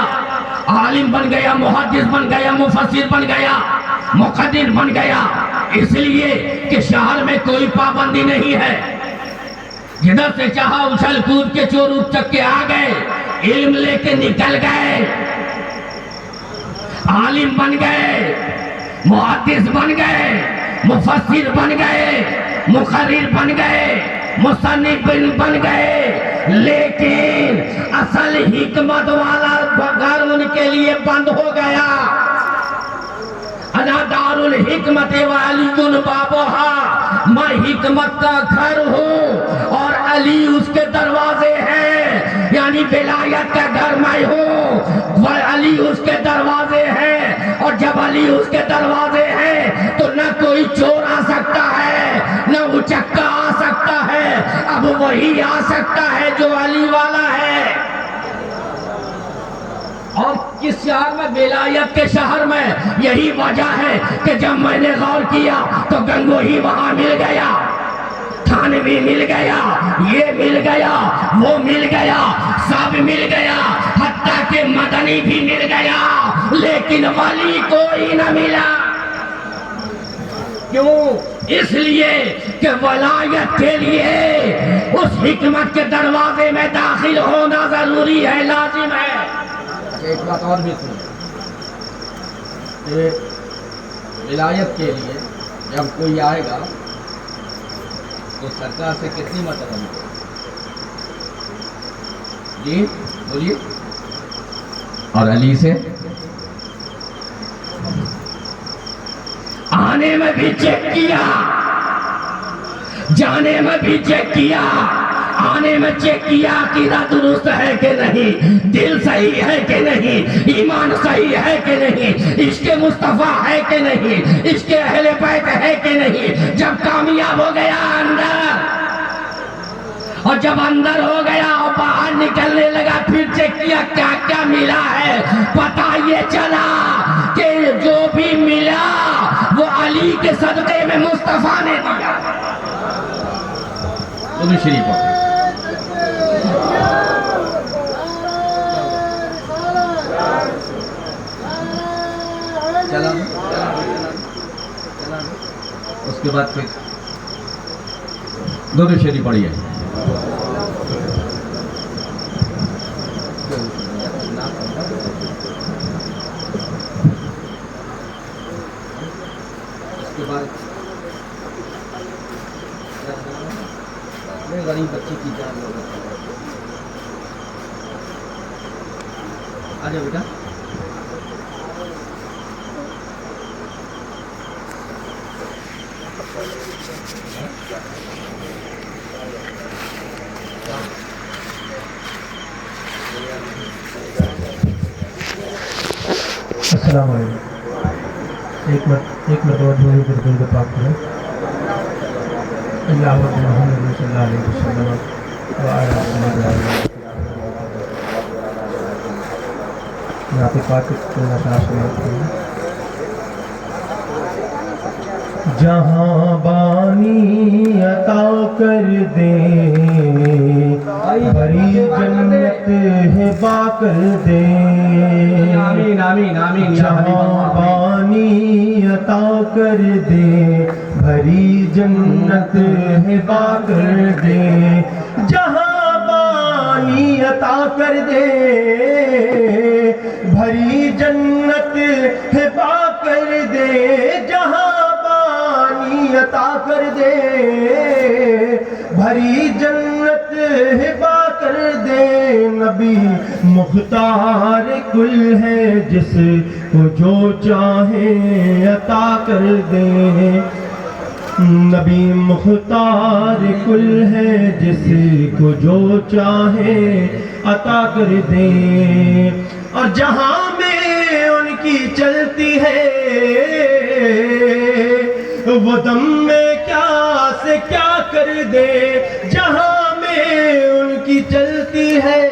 عالم بن گیا، محدث بن گیا، مفسر بن گیا، مقدر بن گیا، اس لیے کہ شہر میں کوئی پابندی نہیں ہے، جدھر سے چاہا اچھل کود کے چور چکے آ گئے، علم لے کے نکل گئے، عالم بن گئے، محدث بن گئے، مفسر بن گئے، مقرر بن گئے، مصنف بن گئے، لیکن اصل حکمت والا گھر ان کے لیے بند ہو گیا۔ انا دار الحکمت وعلی بابوہا، میں حکمت کا گھر ہوں اور علی اس کے دروازے ہیں، یعنی ولایت کا گھر میں ہوں، علی اس کے دروازے ہیں، اور جب علی اس کے دروازے ہیں تو نہ کوئی چور آ سکتا ہے، نہ اچکا آ سکتا ہے، اب وہی آ سکتا ہے جو علی والا ہے۔ اور کس شہر میں؟ ولایت کے شہر میں۔ یہی وجہ ہے کہ جب میں نے غور کیا تو گنگوہی وہاں مل گیا، تھانوی مل گیا، یہ مل گیا، وہ مل گیا، سب مل گیا، حتیٰ کہ مدنی بھی مل گیا، لیکن ولی کوئی نہ ملا۔ کیوں؟ اس لیے کہ ولایت کے لیے اس حکمت کے دروازے میں داخل ہونا ضروری ہے، لازم ہے۔ ایک بات اور بھی سنیں کہ ولایت کے لیے جب کوئی آئے گا تو سرکار سے کتنی مرتبہ ملے گا؟ جی بولیے۔ اور علی سے آنے میں بھی چیک کیا، جانے میں بھی چیک کیا، آنے میں چیک کیا عقیدہ درست ہے کہ نہیں، دل صحیح ہے کہ نہیں، ایمان صحیح ہے کہ نہیں، عشق مصطفیٰ ہے کہ نہیں، عشق اہل بیت ہے کہ نہیں۔ جب کامیاب ہو گیا اندر، اور جب اندر ہو گیا اور باہر نکلنے لگا، پھر چیک کیا کیا کیا ملا ہے، پتہ یہ چلا کہ جو بھی ملا وہ علی کے صدقے میں مصطفیٰ نے دیا۔ درود شریف پڑھو۔ چلا اس کے بعد پھر درود شریف پڑھیے۔ اس کے بعد غریب بچی کی جان لو، آ جاؤ بیٹا۔ السلام علیکم۔ ایک مرتبہ درود درود پاک کریں۔ اللہ محمد صلی اللہ علیہ وسلم وعلی آلہ نعت پاک جہاں بانی عطا کر دے، بھری جنت ہبا کر دے، آمین آمین آمین۔ جہاں بانی عطا کر دے، بھری جنت ہبا کر دے، جہاں بانی عطا کر دے، بھری جنت ہبا کر دے، جہاں بانی عطا کر دے، بھری جنت ہبا کر دے۔ نبی مختار کل ہے، جس کو جو چاہے عطا کر دے، نبی مختار کل ہے، جس کو جو چاہے عطا کر دے۔ اور جہاں میں ان کی چلتی ہے، وہ دم میں کیا سے کیا کر دے، جہاں میں ان کی چلتی ہے،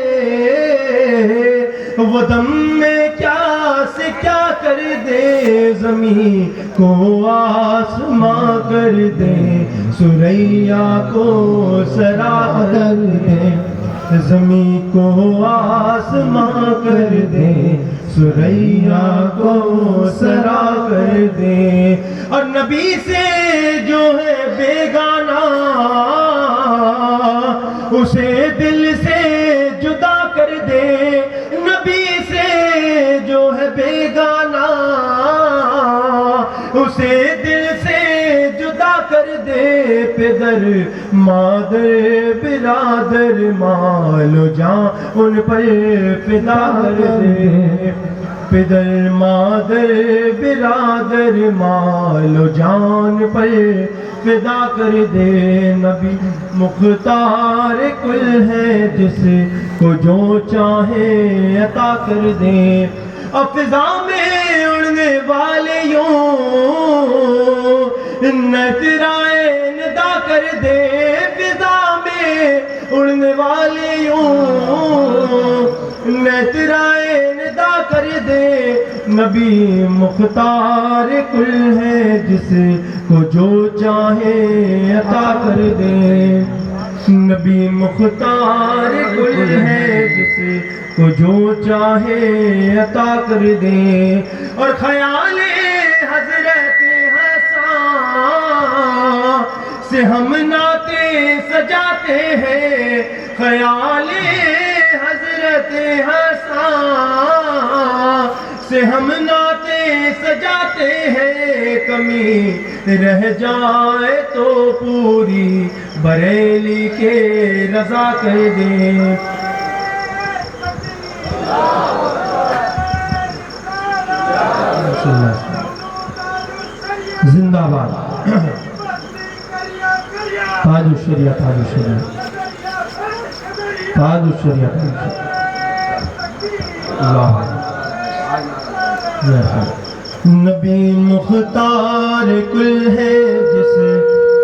وہ دم میں کیا سے کیا کر دے، زمین کو آسماں کر دے، سریا کو سرا کر دے، زمین کو آسماں کر دے، سریا کو سرا کر دے۔ اور نبی سے جو ہے بیگانہ، اسے دل سے جدا کر دے، نبی سے جو ہے بیگانہ، اسے دل سے جدا کر دے۔ پدر مادر برادر مال و جان ان پر فدا کر دے، پدر مادر برادر مال و جان پر فدا کر دے۔ نبی مختار کل ہے، جس کو جو چاہے عطا کر دے۔ اور فضا میں اڑنے والے یوں نظرائے ندا کر دے، فضا میں اڑنے والے یوں نظرائے ندا کر دے۔ نبی مختار کل ہے، جس کو جو چاہے عطا کر دے، نبی مختار کل ہے، جس کو جو چاہے عطا کر دے۔ اور خیال حضرت حسن سے ہم نعتیں سجاتے ہیں، خیال حضرت حسن سے ہم نعتیں سجاتے ہیں، کمی رہ جائے تو پوری بریلی کے رضا کر دیں۔ زندہ باد تاج الشریعہ، تاج الشریعہ، تاج الشریعہ، اللہ نبی مختار کل ہے، جس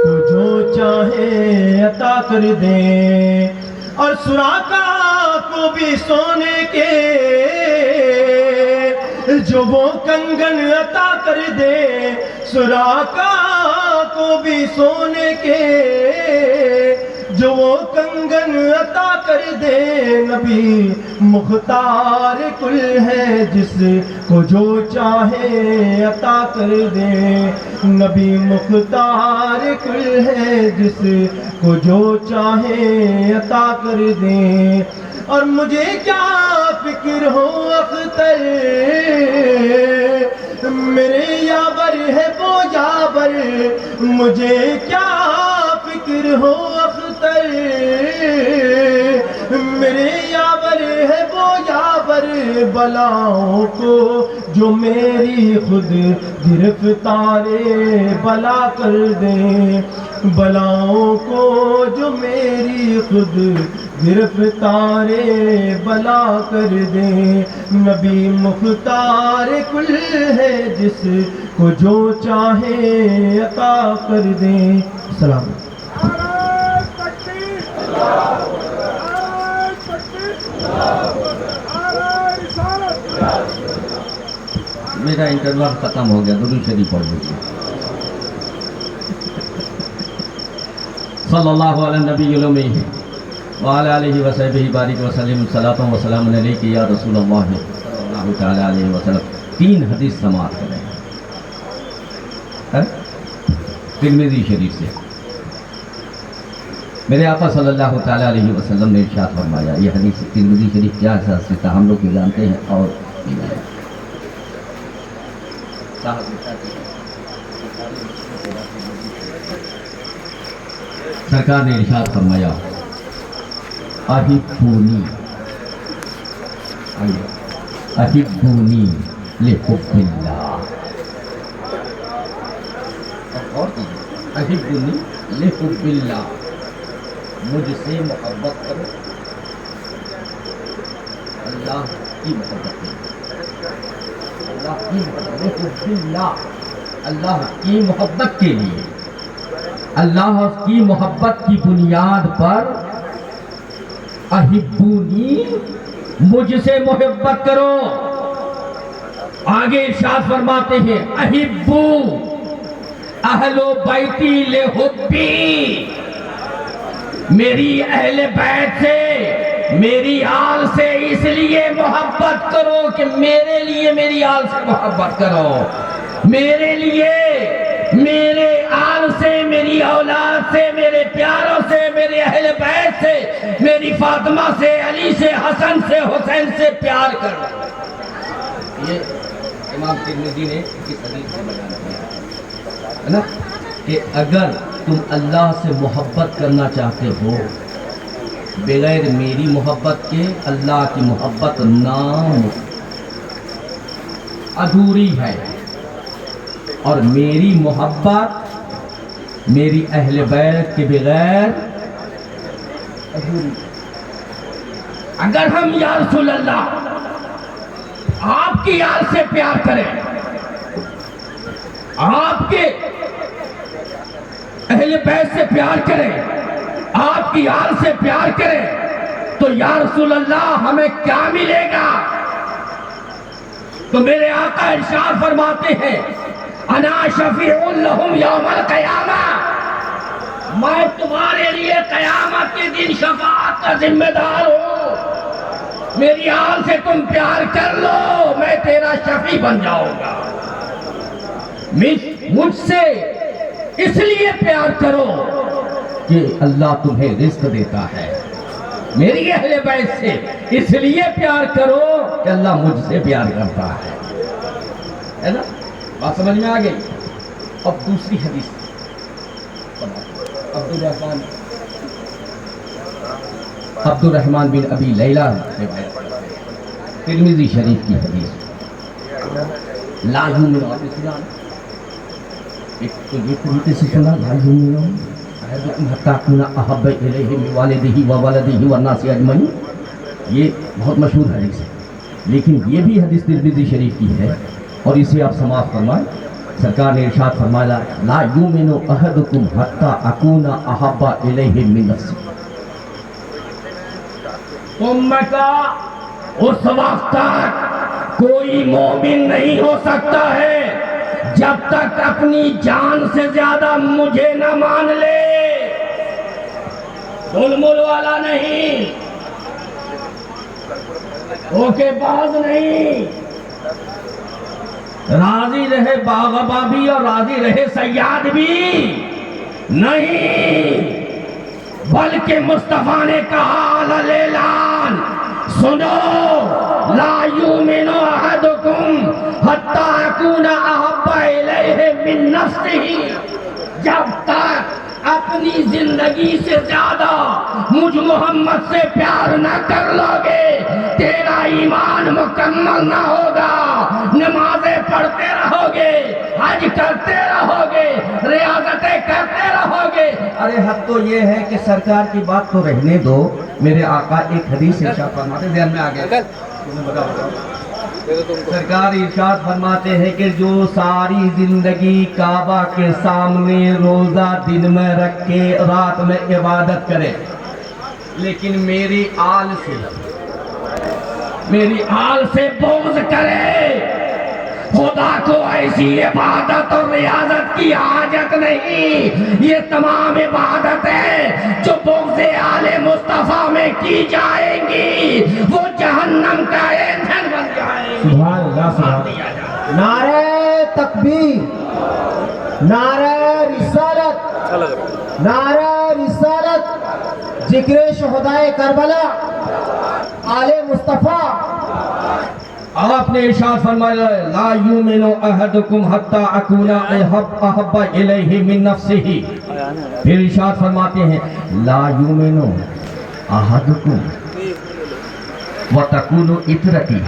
کو جو چاہے عطا کر دیں، اور سراقہ کو بھی سونے کے جو وہ کنگن عطا کر دے، سراقہ کو بھی سونے کے جو وہ کنگن عطا کر دے، نبی مختار کل ہے، جس کو جو چاہے عطا کر دے، نبی مختار کل ہے، جس کو جو چاہے عطا کر دے۔ اور مجھے کیا فکر ہو اختر، میرے یاور ہے وہ یاور، مجھے کیا فکر ہو اختر، میرے یاور ہے وہ یاور، بلاؤں کو جو میری خود گرفتار بلا کر دیں، بلاؤں کو جو میری خود گرفتار بلا کر دیں، نبی مختار کل ہے، جس کو جو چاہے عطا کر دیں۔ سلام۔ میرا انٹرویو ختم ہو گیا، درود شریف پڑھ لیجیے۔ صلی اللہ علیہ نبی الامی وعلی آلہ وصحبہ بارک وسلم، صلاۃ و سلام علیک یا رسول اللہ صلی اللہ تعالی علیہ وسلم۔ 3 حدیث سماعت کریں ترمذی شریف سے۔ میرے آقا صلی اللہ تعالی علیہ وسلم نے ارشاد فرمایا، یہ حدیث ترمذی شریف کیا حساس سے ہم لوگ جانتے ہیں، اور سرکار نے ارشاد فرمایا، احبونی احبونی لحب اللہ، احبونی لحب اللہ، مجھ سے محبت کرو اللہ کی محبت کرو، اللہ کی محبت، لحب اللہ، اللہ کی محبت کے لیے، اللہ کی محبت کی بنیاد پر احبونی، مجھ سے محبت کرو۔ آگے ارشاد فرماتے ہیں، احبو اہل بیتی لحبی، میری اہل بیت سے، میری آل سے اس لیے محبت کرو کہ میرے لیے میری آل سے محبت کرو، میرے لیے میرے آل سے، میری اولاد سے، میرے پیاروں سے، میرے اہل بیت سے، میری فاطمہ سے، علی سے، حسن سے، حسین سے پیار کرو۔ یہ امام ترمذی نے اس حدیث میں بیان کیا ہے نا، کہ اگر تم اللہ سے محبت کرنا چاہتے ہو بغیر میری محبت کے، اللہ کی محبت ادھوری ہے، اور میری محبت میری اہل بیت کے بغیر ادھوری۔ اگر ہم یا رسول اللہ آپ کی آل سے پیار کریں، آپ کے اہل بیت سے پیار کریں، آپ کی آل سے پیار کریں، تو یا رسول اللہ ہمیں کیا ملے گا؟ تو میرے آقا ارشاد فرماتے ہیں، انا شفیع لہم یوم القیامہ، میں تمہارے لیے قیامت کے دن شفاعت کا ذمہ دار ہوں، میری آل سے تم پیار کر لو، میں تیرا شفیع بن جاؤں گا۔ مجھ سے اس لیے پیار کرو کہ اللہ تمہیں رزق دیتا ہے. میری اہل بیت سے اس لیے پیار کرو کہ اللہ مجھ سے پیار کرتا ہے نا. بات سمجھ میں آ گئی. اب دوسری حدیث عبد الرحمن بن ابی لیلہ ترمذی شریف کی حدیث. لا یؤمن بالاسلام. ایک تو یہ طریقے سے سنا لا یؤمن احدکم حتی اکون احب الیہ من والدہ وولدہ والناس اجمعین. یہ بہت مشہور حدیث ہے، لیکن یہ بھی حدیث ترمذی شریف کی ہے اور اسے آپ سماعت فرمائیں. سرکار نے ارشاد فرمایا لا یؤمن احدکم حتی اکون احب الیہ من نفسہ. امت کا اس وقت تک کوئی مومن نہیں ہو سکتا ہے جب تک اپنی جان سے زیادہ مجھے نہ مان لے. مل والا نہیں، اوکے باز نہیں. راضی رہے باغبا بھی اور راضی رہے سیاد بھی نہیں، بلکہ مصطفیٰ نے کہا اعلان سنو لا یؤمن احدکم حتی اکون احب الیہ من نفسہ. جب تک اپنی زندگی سے زیادہ مجھ محمد سے پیار نہ کر لو گے تیرا ایمان مکمل نہ ہوگا. نمازیں پڑھتے رہو گے، حج کرتے رہو گے، ریاضتیں کرتے رہو گے. ارے حد تو یہ ہے کہ سرکار کی بات تو رہنے دو. میرے آقا ایک حدیث ارشاد فرماتے، ذہن میں آ گیا. سرکار ارشاد فرماتے ہیں کہ جو ساری زندگی کعبہ کے سامنے روزہ دن میں رکھ کے رات میں عبادت کرے، لیکن میری آل سے بغض کرے، خدا کو ایسی عبادت اور ریاضت کی حاجت نہیں. یہ تمام عبادتیں جو بغض آل مصطفیٰ میں کی جائیں گی وہ جہنم کا ایندھن بن جائیں گی. سبحان اللہ سبحان اللہ. نعرہ تکبیر، نعرہ رسالت، نعرہ رسالت، ذکر شہدائے کربلا، آل مصطفیٰ. آپ نے ارشاد فرمایا لا یؤمن احدکم حتی اکون احب الیہ من نفسہ. پھر ارشاد فرماتے ہیں لا یؤمن احدکم وتکون عطرتی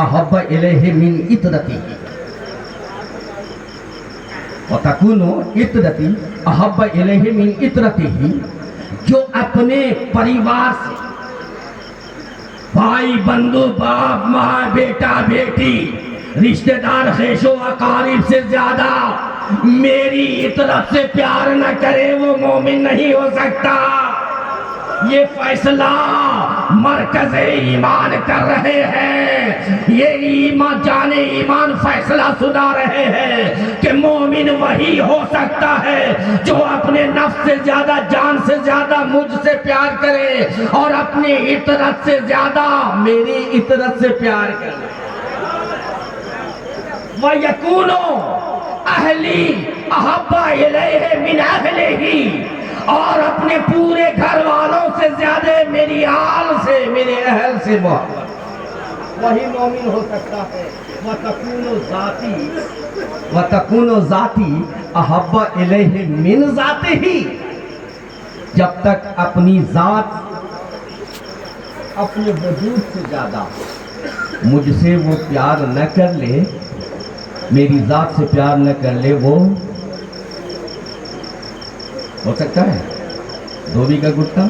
احب الیہ من عطرتی. وتکون عطرتی احب الیہ من عطرتی. جو اپنے پریوار سے بھائی بندو باپ ماں بیٹا بیٹی رشتہ دار خیش و اقارب سے زیادہ میری طرف سے پیار نہ کرے وہ مومن نہیں ہو سکتا. یہ فیصلہ مرکز ایمان کر رہے ہیں، یہ ایمان جان ایمان فیصلہ سنا رہے ہیں کہ مومن وہی ہو سکتا ہے جو اپنے نفس سے زیادہ جان سے زیادہ مجھ سے پیار کرے اور اپنی عطرت سے زیادہ میری عطرت سے پیار کرے. وَيَكُونُ أَهْلِي أَحَبَّ إِلَيْهِ مِنْ أَهْلِهِ. اور اپنے پورے گھر والوں سے زیادہ میری آل سے میرے اہل سے محبت. وہی مومن ہو سکتا ہے. وَتَكُونُ ذَاتِي أَحَبَّ إِلَيْهِ مِنْ ذَاتِهِ. جب تک اپنی ذات اپنے وجود سے زیادہ مجھ سے وہ پیار نہ کر لے، میری ذات سے پیار نہ کر لے، وہ ہو سکتا ہے. دھوبی کا گٹا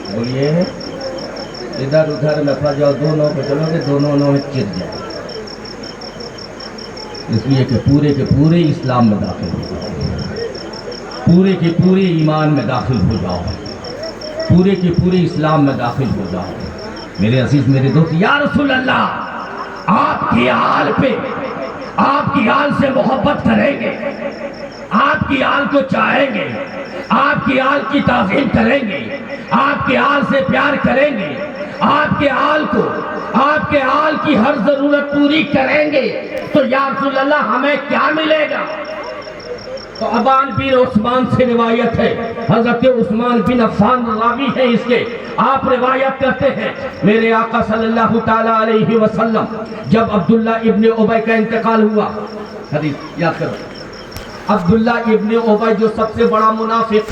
بولیے ادھر ادھر لفا جاؤ، دونوں کو چلو گے دونوں میں چر جائے. اس لیے کہ پورے کے پورے اسلام میں داخل ہو جاؤ، پورے کے پورے ایمان میں داخل ہو جاؤ، پورے کے پورے اسلام میں داخل ہو جاؤ. میرے عزیز میرے دوست، یا رسول اللہ آپ کی آل پہ، آپ کی آل سے محبت کریں گے، آپ کی آل کو چاہیں گے، آپ کی آل کی تعظیم کریں گے، آپ کے آل سے پیار کریں گے، آپ کے آل کو آپ کے آل کی ہر ضرورت پوری کریں گے تو یا رسول اللہ ہمیں کیا ملے گا؟ تو ابان بن عثمان سے روایت ہے، حضرت عثمان بن عفان راوی ہیں اس کے، آپ روایت کرتے ہیں میرے آقا صلی اللہ تعالیٰ علیہ وسلم جب عبداللہ ابن ابی کا انتقال ہوا، حدیث یاد کرو، عبداللہ ابن ابی جو سب سے بڑا منافق،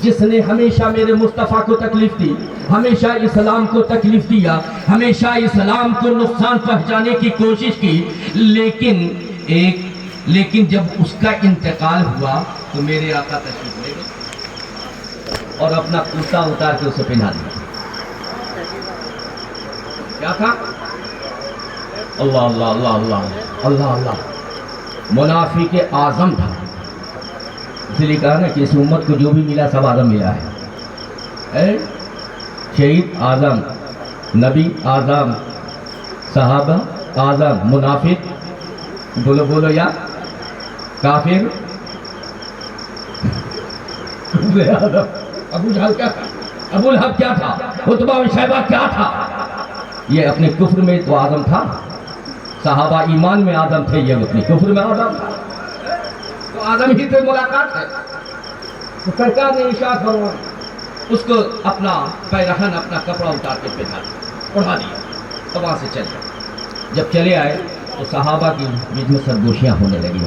جس نے ہمیشہ میرے مصطفیٰ کو تکلیف دی، ہمیشہ اسلام کو تکلیف دیا، ہمیشہ اسلام کو نقصان پہنچانے کی کوشش کی، لیکن جب اس کا انتقال ہوا تو میرے آقا تشریف لے گئے اور اپنا کرتا اتار کے اسے پہنا دیا۔ کیا تھا؟ اللہ اللہ اللہ اللہ اللہ اللہ، منافق اعظم تھا، اس لیے کہا نا کہ اس امت کو جو بھی ملا سب اعظم ملا ہے، شہید اعظم، نبی اعظم، صحابہ اعظم، منافق بولو بولو یا کافر ابو جہل کیا تھا، ابو لہب کیا تھا، عتبہ و شیبہ کیا تھا، یہ اپنے کفر میں تو اعظم تھا، صحابہ ایمان میں اعظم تھے، یہ اپنے کفر میں اعظم تھا، تو اعظم ہی سے ملاقات ہے۔ تو سرکار نے ارشاد فرمایا اس کو اپنا پیرہن اپنا کپڑا اتار کے پہنا دیا، اڑا دیا، تو وہاں سے چل گئے۔ جب چلے آئے تو صحابہ کی بیچ میں سرگوشیاں ہونے لگی،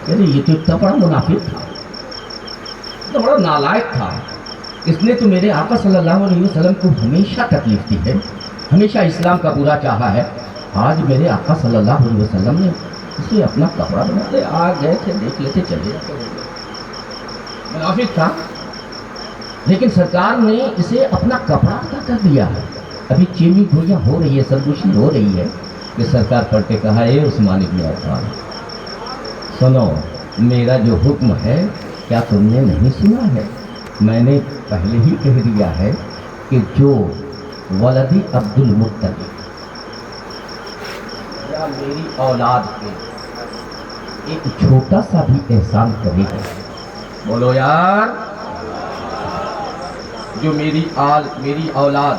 یعنی یہ تو اتنا بڑا منافق تھا، اتنا بڑا نالائق تھا، اس نے تو میرے آقا صلی اللہ علیہ وسلم کو ہمیشہ تکلیف دی ہے، ہمیشہ اسلام کا برا چاہا ہے، آج میرے آقا صلی اللہ علیہ وسلم نے اسے اپنا کپڑا بنا دے، آ گئے تھے دیکھ لیتے چلے جاتے، منافق تھا، لیکن سرکار نے اسے اپنا کپڑا عطا کر دیا ہے۔ ابھی چیمی گولیاں ہو رہی ہے، سرگوشی ہو رہی ہے کہ سرکار پڑھ کے کہا اے عثمان بن عفان سنو، میرا جو حکم ہے کیا تم نے نہیں سنا ہے؟ میں نے پہلے ہی کہہ دیا ہے کہ جو ولدی عبد المطلب یا میری اولاد پہ ایک چھوٹا سا بھی احسان کرے گا، بولو یار، جو میری اولاد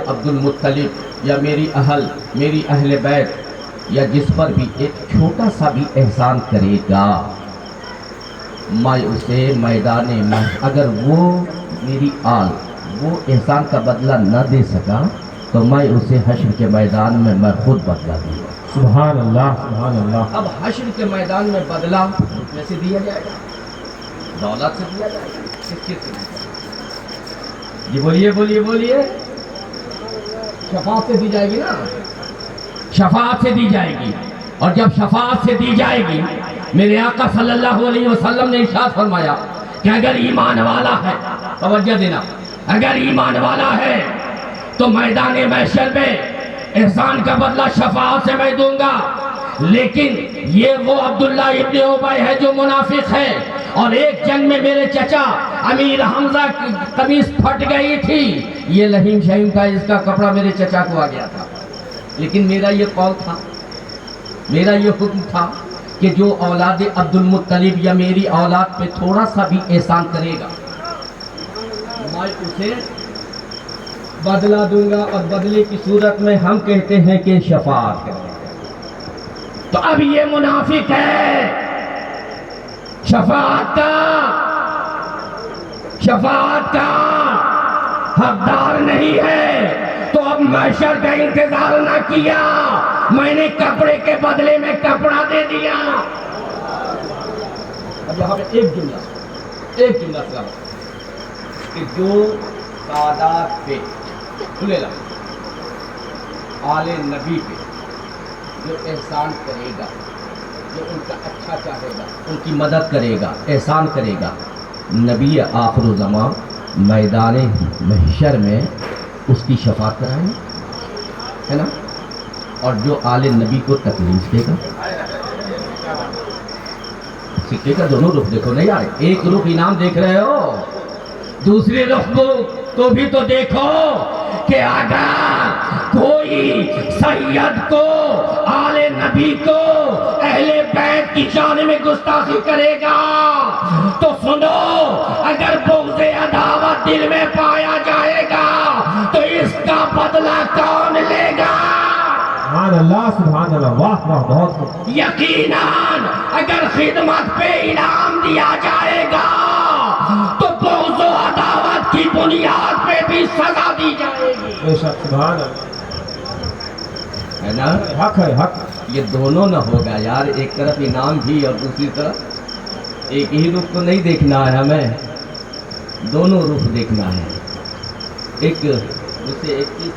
عبد المطلب یا میری اہل بیت یا جس پر بھی ایک چھوٹا سا بھی احسان کرے گا، میں اسے میدان میں اگر وہ میری آل وہ احسان کا بدلہ نہ دے سکا تو میں اسے حشر کے میدان میں میں خود بدلہ دوں گا۔ سبحان اللہ سبحان اللہ۔ اب حشر کے میدان میں بدلہ کیسے دیا جائے گا؟ دولت سے دیا جائے گا، کس چیز سے دیا جائے گا؟ جی بولیے بولیے بولیے، شفاعت سے دی جائے گی نا، شفاعت سے دی جائے گی، اور جب شفاعت سے دی جائے گی میرے آقا صلی اللہ علیہ وسلم نے ارشاد فرمایا کہ اگر ایمان والا ہے، توجہ دینا، اگر ایمان والا ہے تو میدان محشر میں احسان کا بدلہ شفاعت سے میں دوں گا، لیکن یہ وہ عبداللہ ابن ابی ہے جو منافق ہے، اور ایک جنگ میں میرے چچا امیر حمزہ کی قمیص پھٹ گئی تھی، یہ لہیم شہیم تھا، اس کا کپڑا میرے چچا کو آ گیا تھا، لیکن میرا یہ قول تھا، میرا یہ حکم تھا کہ جو اولاد عبد المطلب یا میری اولاد پہ تھوڑا سا بھی احسان کرے گا میں اسے بدلہ دوں گا، اور بدلے کی صورت میں ہم کہتے ہیں کہ شفاعت کریں گے۔ تو اب یہ منافق ہے، شفاعت کا حقدار نہیں ہے، تو اب محشر کا انتظار نہ کیا، میں نے کپڑے کے بدلے میں کپڑا دے دیا۔ اب یہاں پہ ایک جملہ سلام کہ جو سادات پہ کھلے لفظ آل نبی پہ جو احسان کرے گا، جو ان کا اچھا چاہے گا، ان کی مدد کرے گا، احسان کرے گا، نبی آخر الزمان میدان محشر میں اس کی شفاعت کرائیں گے، ہے نا، اور جو آل نبی کو تکلیف دے گا، سکے کا دونوں رخ دیکھو، نہیں یار ایک رخ انعام دیکھ رہے ہو، دوسری رخ کو بھی تو دیکھو کہ اگر کوئی سید کو، آل نبی کو، اہل بیت کی شان میں گستاخی کرے گا تو سنو، اگر بغض عداوت دل میں پایا جائے گا تو اس کا بدلہ کون لے گا؟ سبحان اللہ سبحان اللہ واہ واہ بہت خوب یقیناً اگر خدمت پہ انعام دیا جائے گا تو بغض و عداوت کی بنیاد پہ بھی سزا دی جائے گی، بے شک سبحان اللہ ہے نا؟ حق ہے حق یہ دونوں نہ ہوگا یار، ایک طرف انعام بھی اور دوسری طرف ایک ہی رخ تو نہیں دیکھنا ہے ہمیں، دونوں رخ دیکھنا ہے۔ ایک اسے ایک چیز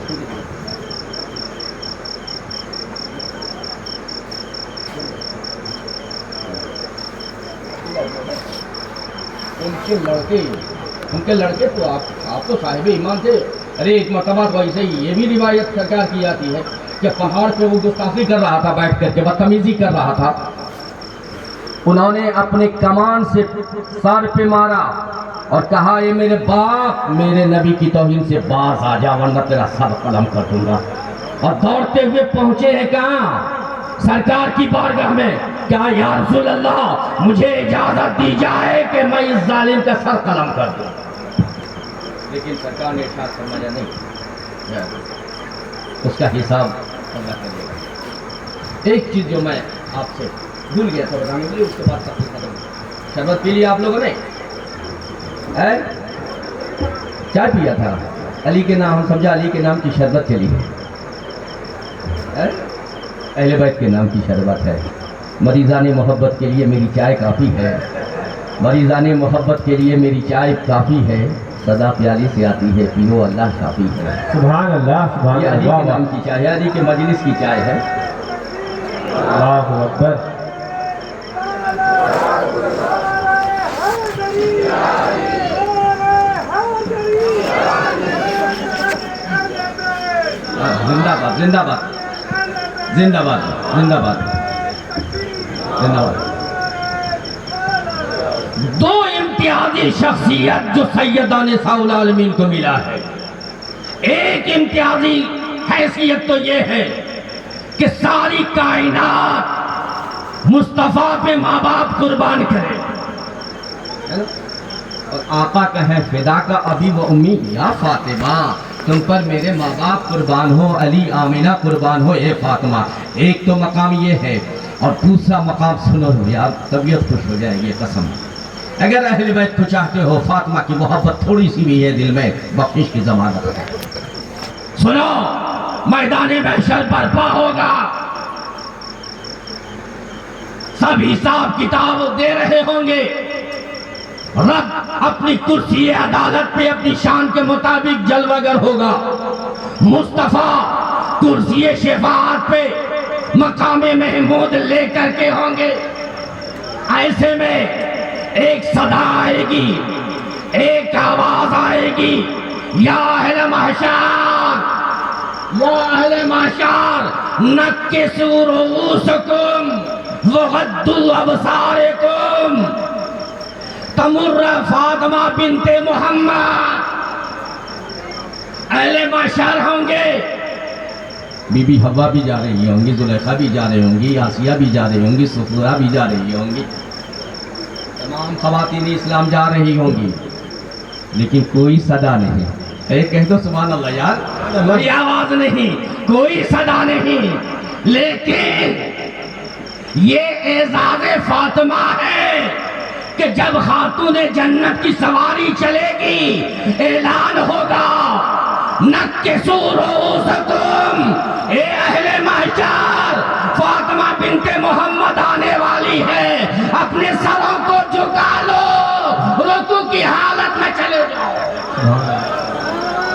ان کے لڑکے تو آپ تو صاحب ایمان تھے۔ ارے ایک مرتبہ تو ایسے ہی یہ بھی روایت سرکار کی جاتی ہے کہ پہاڑ پہ وہ گستاخی کر رہا تھا، بیٹھ کر کے بدتمیزی کر رہا تھا، انہوں نے اپنے کمان سے سر پہ مارا اور کہا اے میرے باپ، میرے نبی کی توہین سے باز آ جا ورنہ تیرا سر قلم کر دوں گا۔ اور دوڑتے ہوئے پہنچے ہیں کہاں؟ سرکار کی بارگاہ میں، کیا یا رسول اللہ مجھے اجازت دی جائے کہ میں اس ظالم کا سر قلم کر دوں؟ لیکن سرکار نے ارشاد فرمایا نہیں، اس کا حساب اللہ کرے گا۔ ایک چیز جو میں آپ سے بھول گیا تھا بتانے کے لیے، اس کے بعد سب ختم۔ شربت پی لیا آپ لوگوں نے؟ چائے پیا تھا؟ علی کے نام، ہم سمجھا علی کے نام کی شربت چلی ہے، اہل بیت کے نام کی شربت ہے۔ مریضان محبت کے لیے میری چائے کافی ہے، مریضان محبت کے لیے میری چائے کافی ہے، صدا پیالی سے آتی ہے، پیو اللہ کافی ہے۔ سبحان اللہ سبحان یہ علی اللہ کے نام کی چائے ہے، علی کے مجلس کی چائے ہے۔ اللہ اکبر زندہ باد زندہ باد زندہ باد زندہ باد زندہ باد۔ دو امتیازی شخصیت جو سیدہ نساء العالمین کو ملا ہے، ایک امتیازی حیثیت تو یہ ہے کہ ساری کائنات مصطفیٰ پہ ماں باپ قربان کرے، اور آقا کہیں فدا کا ابی و امی یا فاطمہ، تم پر میرے ماں باپ قربان ہو، علی آمینہ قربان ہو اے فاطمہ۔ ایک تو مقام یہ ہے، اور دوسرا مقام سنو یار، طبیعت خوش ہو جائے گی قسم۔ اگر اہل بیت کو چاہتے ہو، فاطمہ کی محبت تھوڑی سی بھی ہے دل میں، بخشش کی ضمانت ہے۔ سنو، میدان محشر برپا ہوگا، سب حساب کتاب دے رہے ہوں گے، رب اپنی کرسی عدالت پہ اپنی شان کے مطابق جلوہ گر ہوگا، مصطفیٰ کرسی شفاعت پہ مقام محمود لے کر کے ہوں گے۔ ایسے میں ایک صدا آئے گی، ایک آواز آئے گی، یا اہل محشر، یا اہل محشر، نکسوا رؤوسکم وغضوا ابصارکم، تمر فاطمہ بنت محمد۔ اہل محشر ہوں گے، بی بی حوا بھی جا رہی ہوں گی، زلیخا بھی جا رہی ہوں گی، آسیہ بھی جا رہی ہوں گی، صفورہ بھی جا رہی ہوں گی، تمام خواتین اسلام جا رہی ہوں گی، لیکن کوئی صدا نہیں۔ کہہ دو سبحان اللہ یار، کوئی آواز نہیں، کوئی صدا نہیں، لیکن یہ اعزاز فاطمہ ہے کہ جب خاتون جنت کی سواری چلے گی، اعلان ہوگا نکسوا رؤوسکم، اے اہل محشر، فاطمہ بنت محمد آنے والی ہے، اپنے سروں کو جھکا لو، رکوع کی حالت میں چلے جاؤ،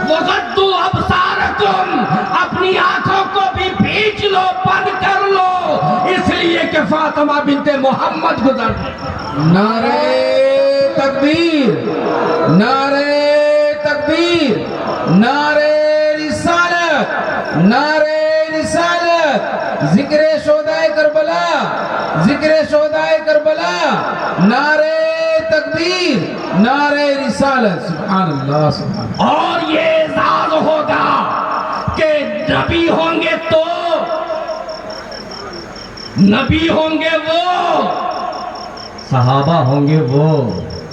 وغضوا ابصارکم، اپنی آنکھوں کو بھی بھیج لو، بند کر لو، اس لیے کہ فاطمہ بنت محمد گزر گئی۔ نعرہ تکبیر، نعرہ تکبیر، نعرہ رسالت، نعرہ رسالت، ذکر شہدائے کربلا، ذکر شہدائے کربلا، نعرہ تکبیر، نعرہ رسالت، سبحان اللہ سبحان اللہ۔ اور یہ اعزاز ہوگا کہ نبی ہوں گے تو، نبی ہوں گے وہ، صحابہ ہوں گے وہ،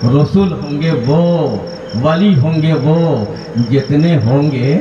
رسول ہوں گے وہ، ولی ہوں گے وہ، جتنے ہوں گے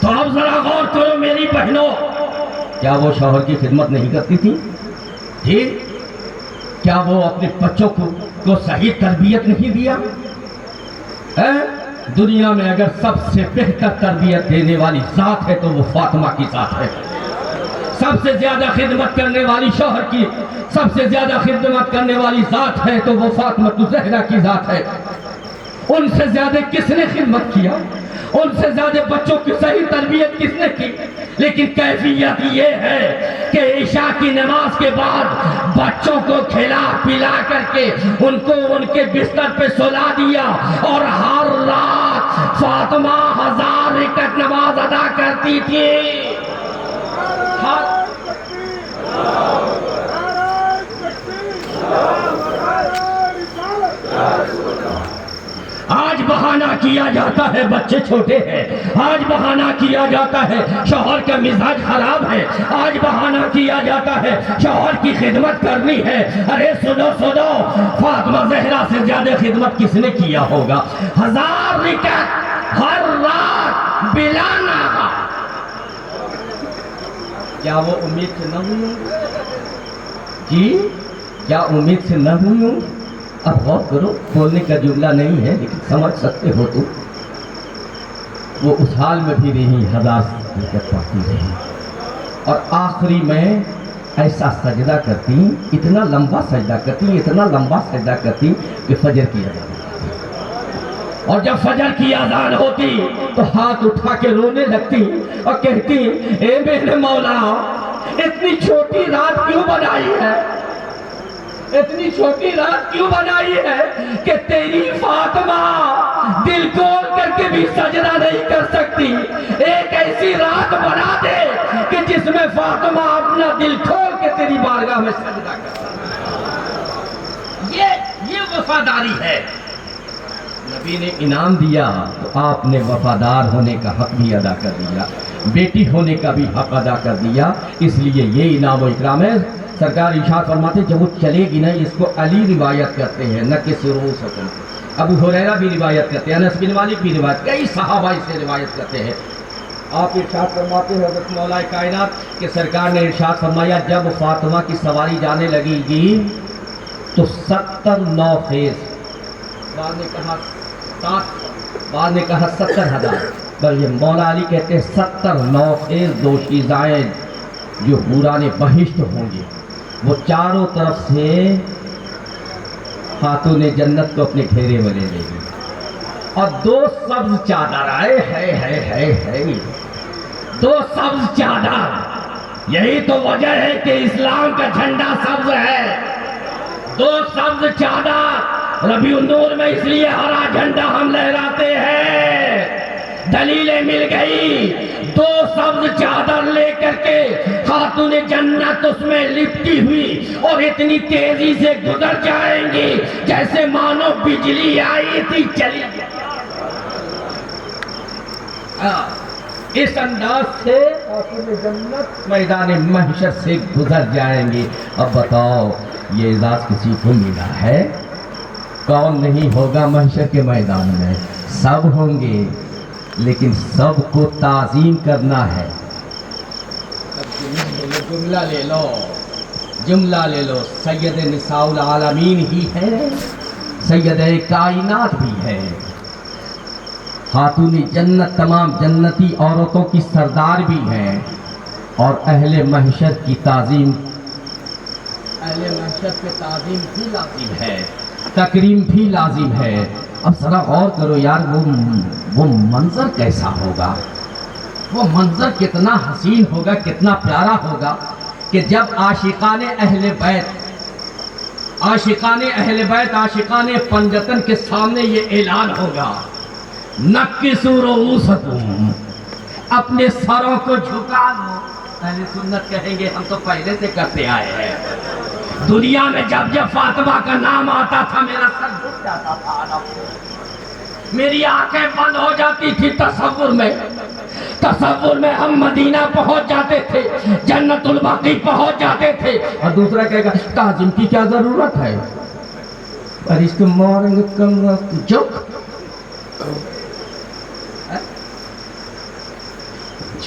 تو اب ذرا غور کرو میری بہنوں، کیا وہ شوہر کی خدمت نہیں کرتی تھی؟ جی، کیا وہ اپنے بچوں کو صحیح تربیت نہیں دیا؟ دنیا میں اگر سب سے بہتر تربیت دینے والی ذات ہے تو وہ فاطمہ کی ذات ہے۔ سب سے زیادہ خدمت کرنے والی شوہر کی، سب سے زیادہ خدمت کرنے والی ذات ہے تو وہ فاطمہ الزہرا کی ذات ہے۔ ان سے زیادہ کس نے خدمت کیا؟ ان سے زیادہ بچوں کی صحیح تربیت کس نے کی؟ لیکن کیفیت یہ ہے کہ عشاء کی نماز کے بعد بچوں کو کھلا پلا کر کے ان کو ان کے بستر پہ سلا دیا، اور ہر رات فاطمہ 1000 رکعت نماز ادا کرتی تھی۔ آج بہانہ کیا جاتا ہے بچے چھوٹے ہیں، آج بہانہ کیا جاتا ہے شوہر کا مزاج خراب ہے، آج بہانہ کیا جاتا ہے شوہر کی خدمت کرنی ہے۔ ارے سنو سنو، فاطمہ زہرا سے زیادہ خدمت کس نے کیا ہوگا؟ 1000 رکعت ہر رات بلا ناغہ۔ کیا وہ امید سے نہ ہوئی ہوں؟ جی، کیا امید سے نہ ہوئی ہوں؟ اب غور کرو، بولنے کا جملہ نہیں ہے لیکن سمجھ سکتے ہو تو وہ اس حال میں بھی رہی، 1000 رکعت پڑھتی رہی، اور آخری میں ایسا سجدہ کرتی، اتنا لمبا سجدہ کرتی، اتنا لمبا سجدہ کرتی کہ فجر کی اذان ہوتی، اور جب فجر کی اذان ہوتی تو ہاتھ اٹھا کے رونے لگتی اور کہتی، اے میرے مولا، اتنی چھوٹی رات کیوں بنائی ہے؟ اتنی چھوٹی رات کیوں بنائی ہے کہ تیری فاطمہ دل کھول کر کے بھی سجدہ نہیں کر سکتی؟ ایک ایسی رات بنا دے کہ جس میں فاطمہ اپنا دل کھول کے تیری بارگاہ میں سجدہ کر سکے۔ یہ وفاداری ہے۔ نبی نے انعام دیا تو آپ نے وفادار ہونے کا حق بھی ادا کر دیا، بیٹی ہونے کا بھی حق ادا کر دیا، اس لیے یہ انعام و اکرام ہے۔ سرکار ارشاد فرماتے جب وہ چلے گی نا، اس کو علی روایت کرتے ہیں، نہ کہ سروس حکم، ابو ہریرہ بھی روایت کرتے ہیں، انس بن مالک بھی روایت، کئی صحابہ اس سے روایت کرتے ہیں۔ آپ ارشاد فرماتے ہیں حضرت مولا کائنات کہ سرکار نے ارشاد فرمایا جب فاطمہ کی سواری جانے لگے گی تو 70 نوخیز، بعد نے کہا 7، بعد نے کہا 70,000، پر یہ مولا علی کہتے ہیں 70 نوخیز دوشیزائیں جو حوران بہشت ہوں گے، وہ چاروں طرف سے خاتون جنت کو اپنے گھیرے میں لے لے گی، اور 2 سبز چادر ہے 2 سبز چادر۔ یہی تو وجہ ہے کہ اسلام کا جھنڈا سبز ہے، 2 سبز چادر۔ ربیع النور میں اس لیے ہرا جھنڈا ہم لہراتے ہیں، دلیلیں مل گئی۔ 2 سبز چادر لے کر کے خاتون جنت اس میں لپٹی ہوئی اور اتنی تیزی سے گزر جائیں گی جیسے مانو بجلی آئی تھی چلی گئی۔ اس انداز سے خاتون جنت میدان محشر سے گزر جائیں گی۔ اب بتاؤ یہ اعزاز کسی کو ملا ہے؟ کون نہیں ہوگا محشر کے میدان میں؟ سب ہوں گے، لیکن سب کو تعظیم کرنا ہے۔ جملہ لے لو، سید نساء العالمین ہی ہے، سید کائنات بھی ہے، خاتون جنت تمام جنتی عورتوں کی سردار بھی ہیں، اور اہل محشر کی تعظیم، اہل محشر کے تعظیم بھی لازم ہے، تکریم بھی لازم ہے۔ اب ذرا غور کرو یار، وہ منظر کیسا ہوگا، وہ منظر کتنا حسین ہوگا، کتنا پیارا ہوگا کہ جب عاشقان اہل بیت، عاشقان پنجتن کے سامنے یہ اعلان ہوگا، نکسوا رؤوسکم، اپنے سروں کو جھکا دو۔ اہل سنت کہیں گے ہم تو پہلے سے کرتے آئے ہیں، دنیا میں جب جب فاطمہ کا نام آتا تھا میرا سر جھک جاتا تھا، میری آنکھیں بند ہو جاتی تھی تصور میں ہم مدینہ پہنچ جاتے تھے، جنت البقیع پہنچ جاتے تھے، اور دوسرا کہے گا تعظیم کی کیا ضرورت ہے، اور اس کو ماریں گے جھک۔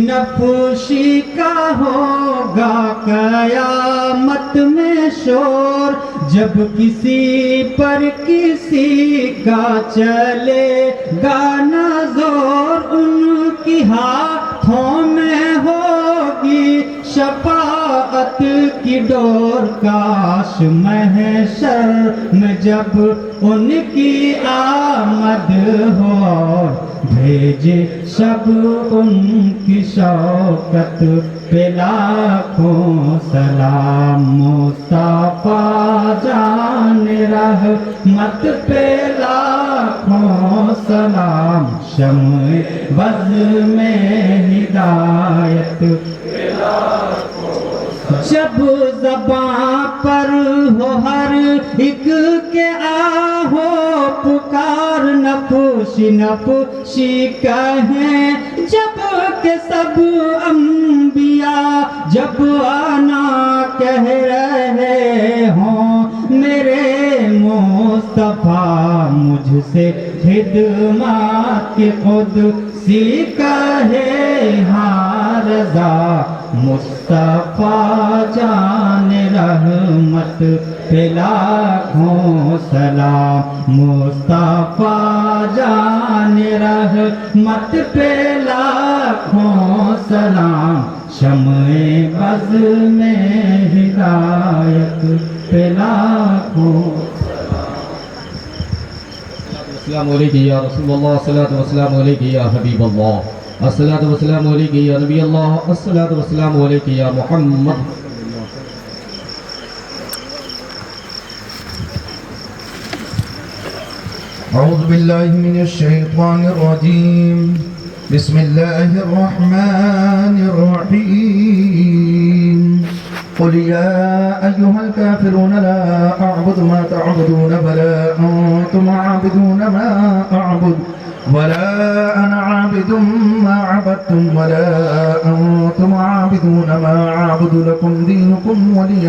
نفسی کا ہوگا قیامت میں شور، جب کسی پر کسی کا چلے گا نہ زور، ان کی ہاتھوں میں ہوگی شفاعت کی ڈور، کاش محشر میں جب ان کی آمد ہو، بھیجے شب ان کی شوکت پہ لاکھوں سلام، مصطفیٰ جان رحمت پہ لاکھوں سلام، شمع بز میں ہدایت جب زباں پر ہو ہر ایک کے آہو پکار، نفسی نفسی کہیں جب کہ سب انبیاء، جب آنا کہہ رہے ہوں میرے مصطفیٰ، مجھ سے خدمات کی خود سی کہے ہاں رضا، مصطفیٰ جان رحمت پہ لاکھوں سلام، مصطفیٰ جان رحمت پہ لاکھوں سلام، شمع بز میں ہدایت پہ لاکھوں السلام علیکم یا رسول اللہ، الصلاۃ والسلام علیکم یا حبیب اللہ، الصلاۃ والسلام علیکم یا نبی اللہ، الصلاۃ والسلام علیکم یا محمد۔ أعوذ بالله من الشيطان الرجيم، بسم الله الرحمن الرحيم، قل يا أيها الكافرون لا أعبد ما تعبدون ولا أنتم عابدون ما أعبد ولا أنا عابد ما عبدتم ولا أنتم عابدون ما أعبد، لكم دينكم ولي